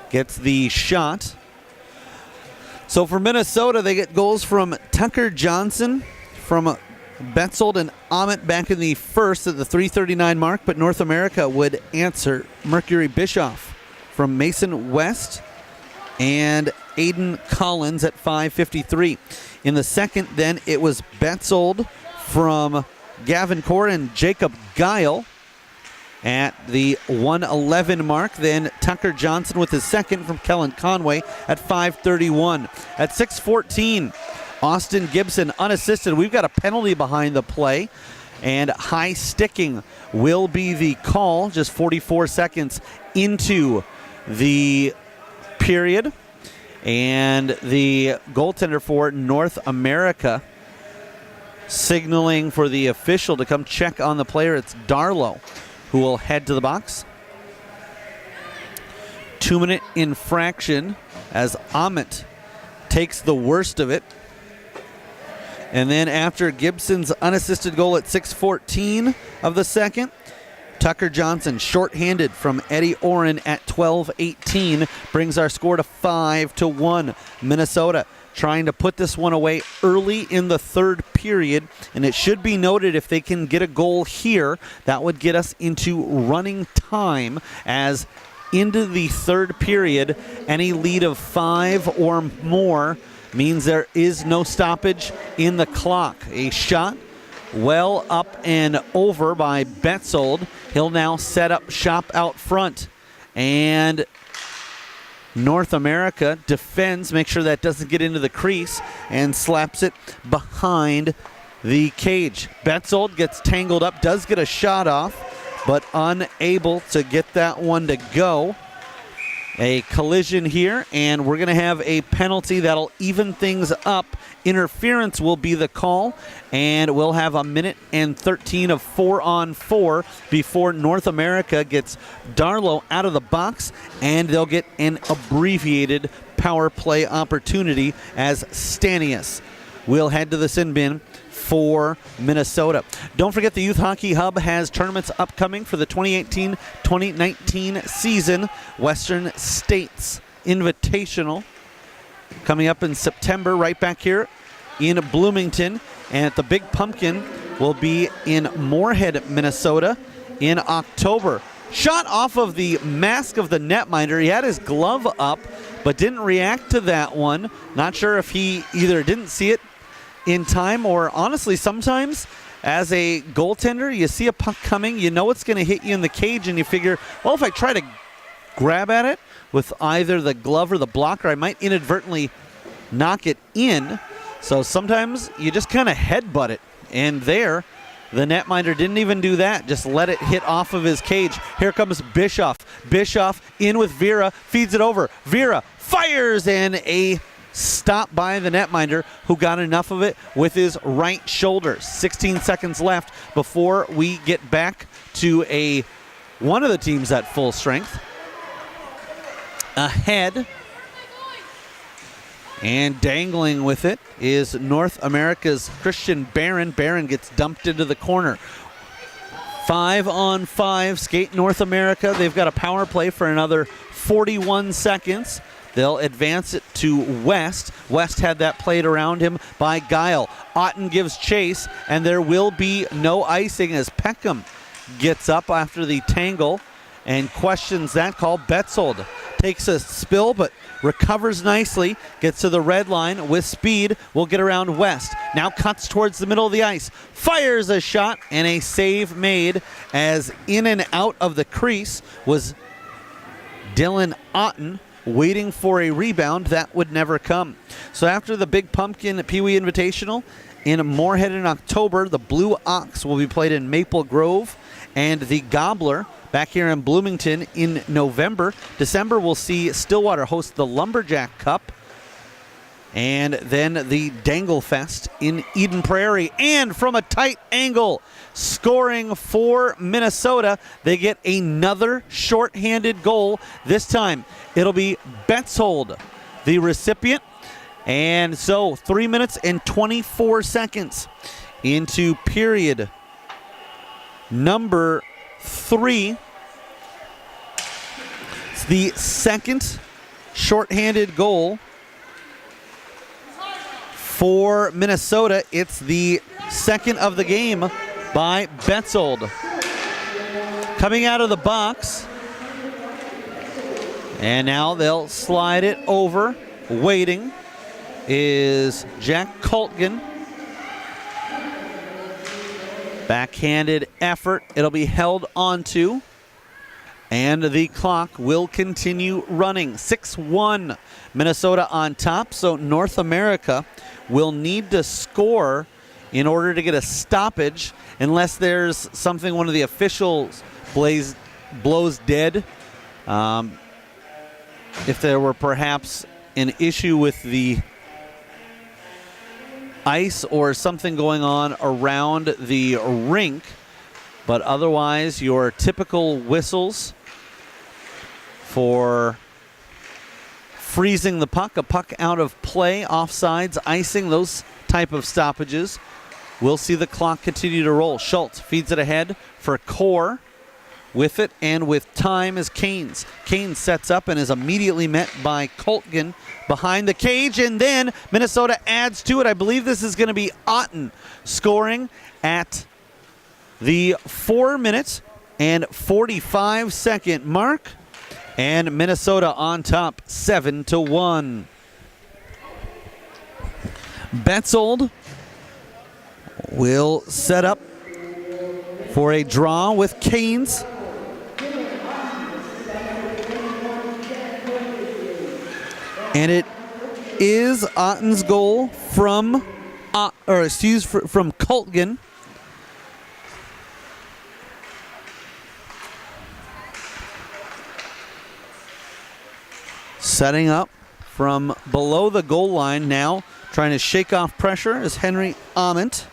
gets the shot. So for Minnesota, they get goals from Tucker Johnson, from Betzold and Ahmet back in the first at the 3:39 mark, but North America would answer Mercury Bischoff from Mason West and Aiden Collins at 5:53. In the second, then, it was Betzold from Gavin Core and Jacob Guile at the 1:11 mark. Then Tucker Johnson with his second from Kellen Conway at 5:31. At 6:14, Austin Gibson unassisted. We've got a penalty behind the play, and high sticking will be the call just 44 seconds into the period. And the goaltender for North America signaling for the official to come check on the player. It's Darlow who will head to the box. 2-minute infraction as Ahmet takes the worst of it. And then after Gibson's unassisted goal at 6:14 of the second, Tucker Johnson, shorthanded from Eddie Oren at 12:18, brings our score to 5-1. Minnesota trying to put this one away early in the third period, and it should be noted if they can get a goal here, that would get us into running time, as into the third period, any lead of 5 or more means there is no stoppage in the clock. A shot well up and over by Betzold. He'll now set up shop out front. And North America defends, make sure that doesn't get into the crease, and slaps it behind the cage. Betzold gets tangled up, does get a shot off, but unable to get that one to go. A collision here, and we're going to have a penalty that'll even things up. Interference will be the call, and we'll have a minute and 13 of 4-on-4 before North America gets Darlow out of the box, and they'll get an abbreviated power play opportunity as Stanius will head to the sin bin for Minnesota. Don't forget the Youth Hockey Hub has tournaments upcoming for the 2018-2019 season. Western States Invitational coming up in September, right back here in Bloomington. And at the Big Pumpkin will be in Moorhead, Minnesota in October. Shot off of the mask of the netminder. He had his glove up, but didn't react to that one. Not sure if he either didn't see it in time, or honestly, sometimes as a goaltender, you see a puck coming, you know it's going to hit you in the cage, and you figure, well, if I try to grab at it with either the glove or the blocker, I might inadvertently knock it in. So sometimes you just kind of headbutt it, and there, the netminder didn't even do that, just let it hit off of his cage. Here comes Bischoff. Bischoff in with Vera, feeds it over. Vera fires, and a stop by the netminder, who got enough of it with his right shoulder. 16 seconds left before we get back to one of the teams at full strength. Ahead and dangling with it is North America's Christian Barron. Barron gets dumped into the corner. 5-on-5 skate North America. They've got a power play for another 41 seconds. They'll advance it to West. West had that played around him by Guile. Otten gives chase, and there will be no icing as Peckham gets up after the tangle and questions that call. Betzold takes a spill, but recovers nicely, gets to the red line with speed, will get around West. Now cuts towards the middle of the ice, fires a shot, and a save made, as in and out of the crease was Dylan Otten, waiting for a rebound that would never come. So after the Big Pumpkin Pee Wee Invitational in Moorhead in October, the Blue Ox will be played in Maple Grove, and the Gobbler back here in Bloomington in November. December, we'll see Stillwater host the Lumberjack Cup, and then the Dangle Fest in Eden Prairie. And from a tight angle, scoring for Minnesota, they get another shorthanded goal. This time, it'll be Betzold, the recipient. And so 3 minutes and 24 seconds into period number 3. It's the second shorthanded goal for Minnesota. It's the second of the game by Betzold. Coming out of the box. And now they'll slide it over. Waiting is Jack Coltgen. Backhanded effort. It'll be held onto. And the clock will continue running. 6-1 Minnesota on top. So North America will need to score in order to get a stoppage, unless there's something one of the officials blows dead. If there were perhaps an issue with the ice or something going on around the rink. But otherwise, your typical whistles for freezing the puck, a puck out of play, offsides, icing, those type of stoppages. We'll see the clock continue to roll. Schultz feeds it ahead for Core. With it and with time is Canes. Canes sets up and is immediately met by Coltgen behind the cage, and then Minnesota adds to it. I believe this is going to be Otten scoring at the 4 minutes and 45-second mark, and Minnesota on top 7-1. Betzold will set up for a draw with Canes. And it is Otten's goal from Coltgen. Setting up from below the goal line now, trying to shake off pressure is Henry Ament.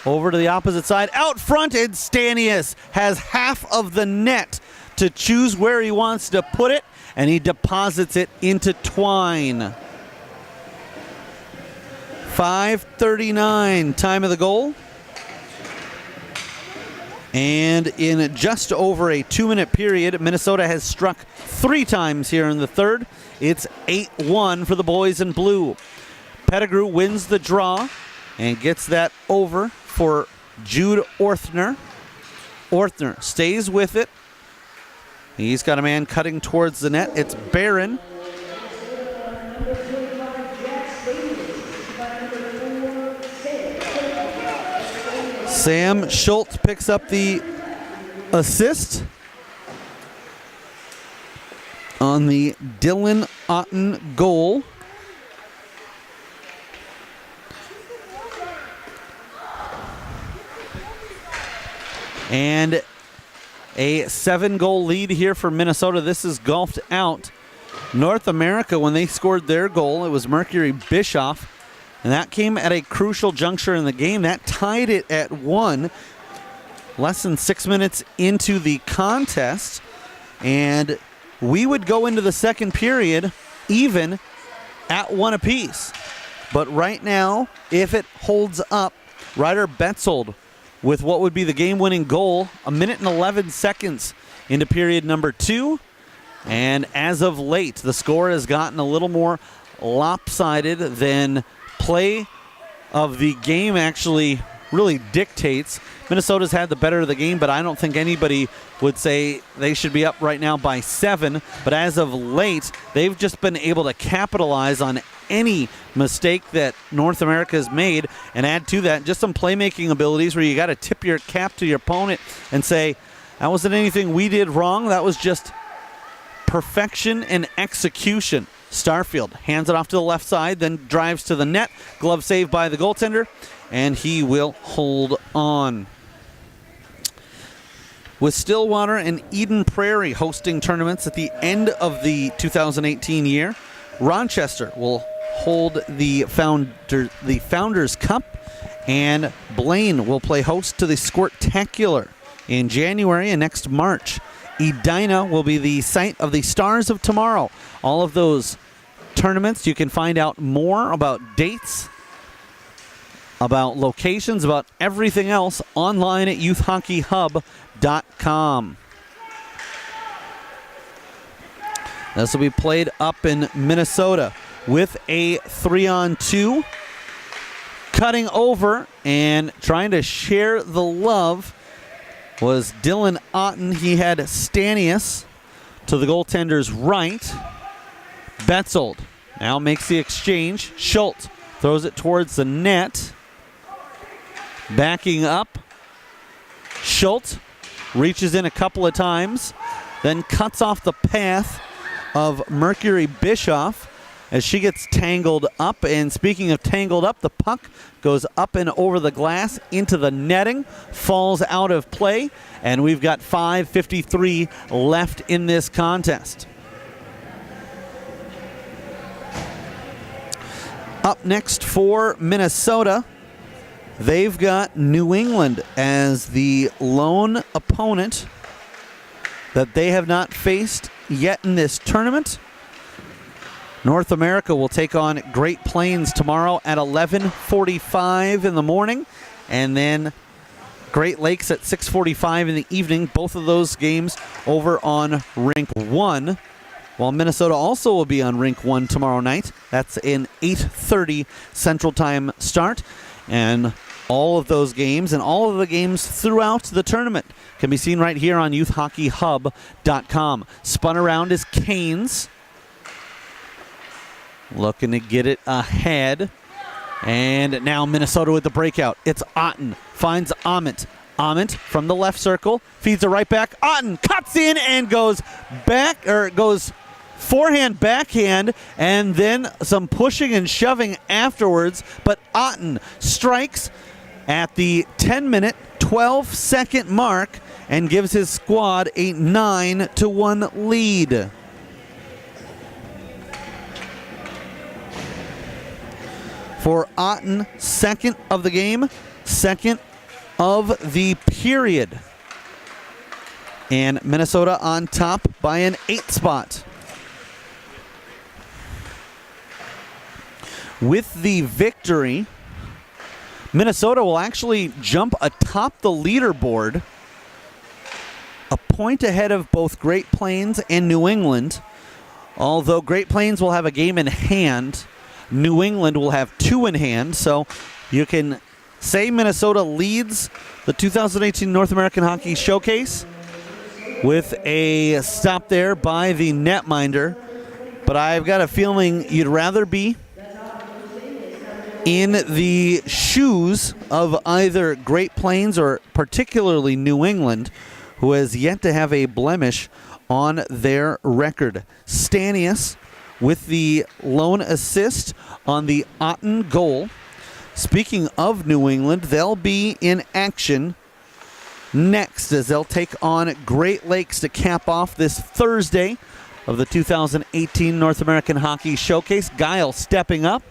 Over to the opposite side. Out front, and Stanius has half of the net to choose where he wants to put it, and he deposits it into Twine. 5:39, time of the goal. And in just over a 2-minute period, Minnesota has struck 3 times here in the third. It's 8-1 for the boys in blue. Pettigrew wins the draw and gets that over for Jude Orthner. Orthner stays with it. He's got a man cutting towards the net. It's Barron. Sam Schultz picks up the assist on the Dylan Otten goal. And a 7-goal lead here for Minnesota. This is golfed out. North America, when they scored their goal, it was Mercury Bischoff, and that came at a crucial juncture in the game. That tied it at 1, less than 6 minutes into the contest. And we would go into the second period even at 1 apiece. But right now, if it holds up, Ryder Betzold with what would be the game-winning goal, 1 minute and 11 seconds into period number 2. And as of late, the score has gotten a little more lopsided than play of the game actually really dictates. Minnesota's had the better of the game, but I don't think anybody would say they should be up right now by 7. But as of late, they've just been able to capitalize on any mistake that North America has made, and add to that just some playmaking abilities where you got to tip your cap to your opponent and say, that wasn't anything we did wrong, that was just perfection and execution. Starfield hands it off to the left side, then drives to the net. Glove save by the goaltender, and he will hold on. With Stillwater and Eden Prairie hosting tournaments at the end of the 2018 year, Rochester will hold the Founders Cup, and Blaine will play host to the Squirtacular in January and next March. Edina will be the site of the Stars of Tomorrow. All of those tournaments, you can find out more about dates about locations, about everything else online at youthhockeyhub.com. This will be played up in Minnesota with a 3-on-2. Cutting over and trying to share the love was Dylan Otten. He had Stanius to the goaltender's right. Betzold now makes the exchange. Schultz throws it towards the net. Backing up. Schultz reaches in a couple of times, then cuts off the path of Mercury Bischoff as she gets tangled up. And speaking of tangled up, the puck goes up and over the glass into the netting, falls out of play, and we've got 5:53 left in this contest. Up next for Minnesota, they've got New England as the lone opponent that they have not faced yet in this tournament. North America will take on Great Plains tomorrow at 11:45 in the morning, and then Great Lakes at 6:45 in the evening. Both of those games over on Rink 1, while Minnesota also will be on Rink 1 tomorrow night. That's an 8:30 Central Time start, and all of those games and all of the games throughout the tournament can be seen right here on youthhockeyhub.com. Spun around is Canes, looking to get it ahead. And now Minnesota with the breakout. It's Otten. Finds Ament. Ament from the left circle. Feeds it right back. Otten cuts in and goes back, or goes forehand, backhand, and then some pushing and shoving afterwards. But Otten strikes at the 10-minute, 12-second mark and gives his squad a 9-1 lead. For Otten, second of the game, second of the period. And Minnesota on top by an 8 spot. With the victory, Minnesota will actually jump atop the leaderboard, a point ahead of both Great Plains and New England. Although Great Plains will have a game in hand, New England will have 2 in hand, so you can say Minnesota leads the 2018 North American Hockey Showcase with a stop there by the netminder. But I've got a feeling you'd rather be in the shoes of either Great Plains or particularly New England, who has yet to have a blemish on their record. Stanius with the lone assist on the Otten goal. Speaking of New England, they'll be in action next as they'll take on Great Lakes to cap off this Thursday of the 2018 North American Hockey Showcase. Guile stepping up,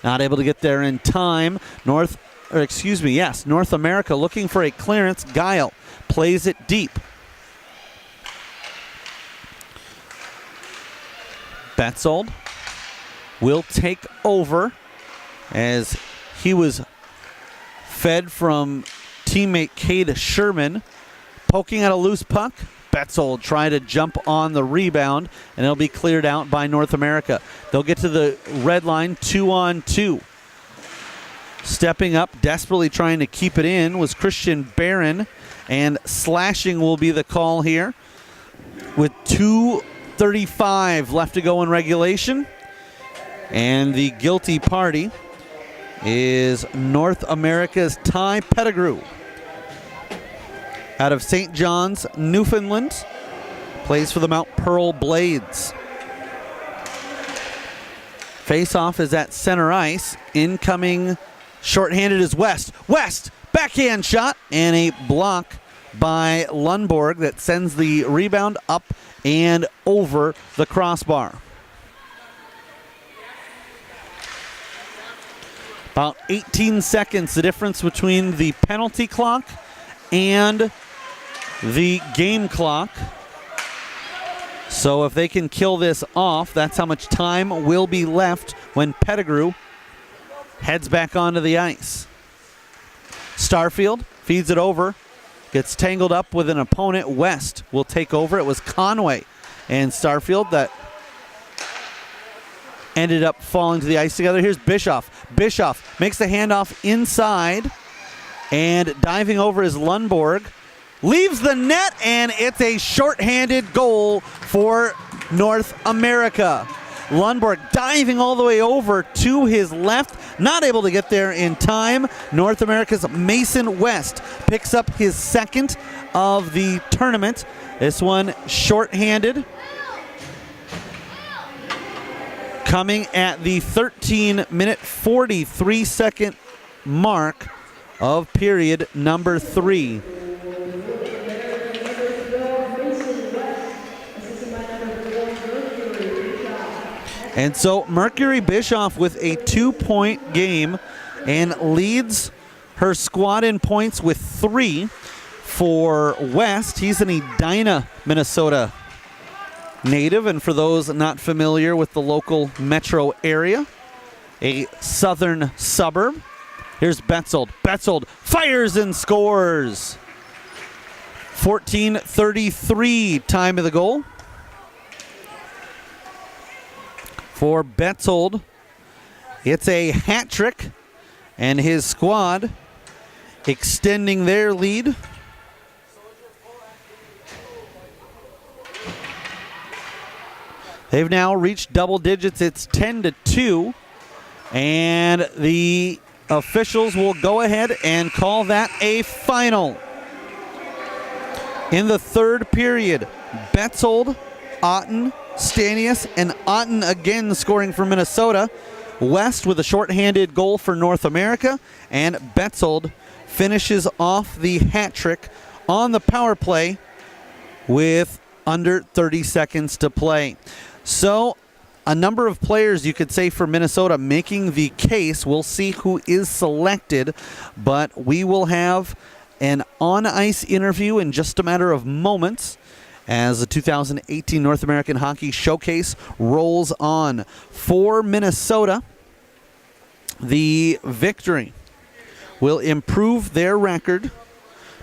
not able to get there in time. North America looking for a clearance. Guile plays it deep. Betzold will take over as he was fed from teammate Cade Sherman. Poking at a loose puck. Betzold trying to jump on the rebound, and it'll be cleared out by North America. They'll get to the red line 2-on-2. Stepping up, desperately trying to keep it in, was Christian Barron, and slashing will be the call here with 2:35 left to go in regulation. And the guilty party is North America's Ty Pettigrew out of St. John's, Newfoundland. Plays for the Mount Pearl Blades. Face-off is at center ice. Incoming shorthanded is West. West, backhand shot, and a block by Lundborg that sends the rebound up and over the crossbar. About 18 seconds, the difference between the penalty clock and the game clock. So if they can kill this off, that's how much time will be left when Pettigrew heads back onto the ice. Starfield feeds it over. Gets tangled up with an opponent. West will take over. It was Conway and Starfield that ended up falling to the ice together. Here's Bischoff. Bischoff makes the handoff inside, and diving over is Lundborg. Leaves the net, and it's a shorthanded goal for North America. Lundborg diving all the way over to his left, not able to get there in time. North America's Mason West picks up his second of the tournament. This one shorthanded. Coming at the 13-minute, 43-second mark of period number 3. And so Mercury Bischoff with a 2-point game and leads her squad in points with 3. For West, he's an Edina, Minnesota native, and for those not familiar with the local metro area, a southern suburb. Here's Betzold. Betzold fires and scores. 14:33 time of the goal. For Betzold, it's a hat trick, and his squad extending their lead. They've now reached double digits. It's 10-2, and the officials will go ahead and call that a final. In the third period, Betzold, Otten, Stanius, and Otten again scoring for Minnesota. West with a shorthanded goal for North America, and Betzold finishes off the hat trick on the power play with under 30 seconds to play. So a number of players, you could say, for Minnesota making the case. We'll see who is selected, but we will have an on-ice interview in just a matter of moments as the 2018 North American Hockey Showcase rolls on. For Minnesota, the victory will improve their record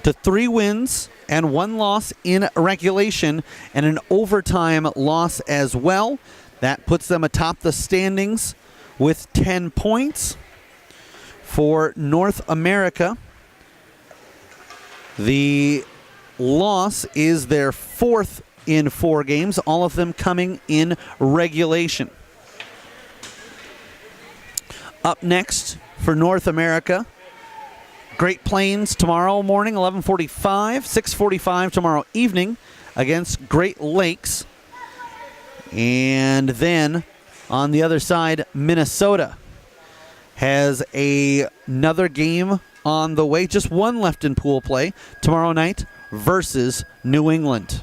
to 3 wins and 1 loss in regulation and an overtime loss as well. That puts them atop the standings with 10 points. For North America, the loss is their 4th in 4 games, all of them coming in regulation. Up next for North America, Great Plains tomorrow morning, 11:45, 6:45 tomorrow evening against Great Lakes. And then on the other side, Minnesota has another game on the way. Just one left in pool play tomorrow night versus New England.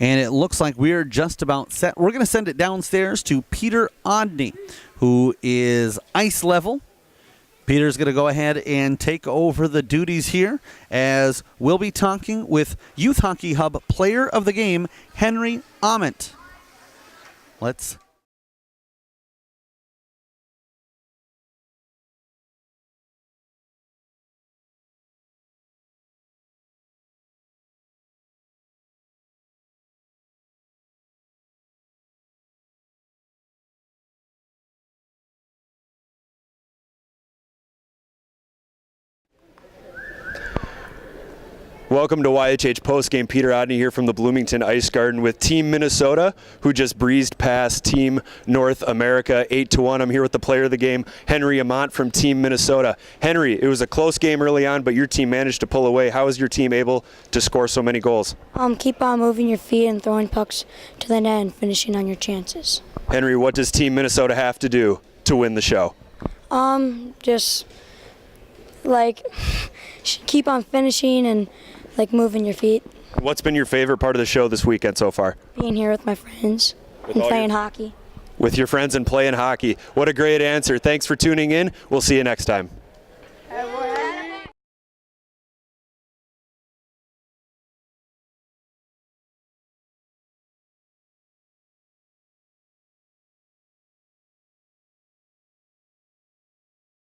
And it looks like we're just about set. We're going to send it downstairs to Peter Odney, who is ice level. Peter's going to go ahead and take over the duties here as we'll be talking with Youth Hockey Hub Player of the Game, Henry Ament. Let's... Welcome to YHH Postgame. Peter Odney here from the Bloomington Ice Garden with Team Minnesota, who just breezed past Team North America 8-1. I'm here with the player of the game, Henry Ament from Team Minnesota. Henry, it was a close game early on, but your team managed to pull away. How was your team able to score so many goals? Keep on moving your feet and throwing pucks to the net and finishing on your chances. Henry, what does Team Minnesota have to do to win the show? Just like keep on finishing and like moving your feet, What's been your favorite part of the show this weekend so far? being here with my friends, With and all playing your- hockey. With your friends and playing hockey. What a great answer. Thanks for tuning in. We'll see you next time.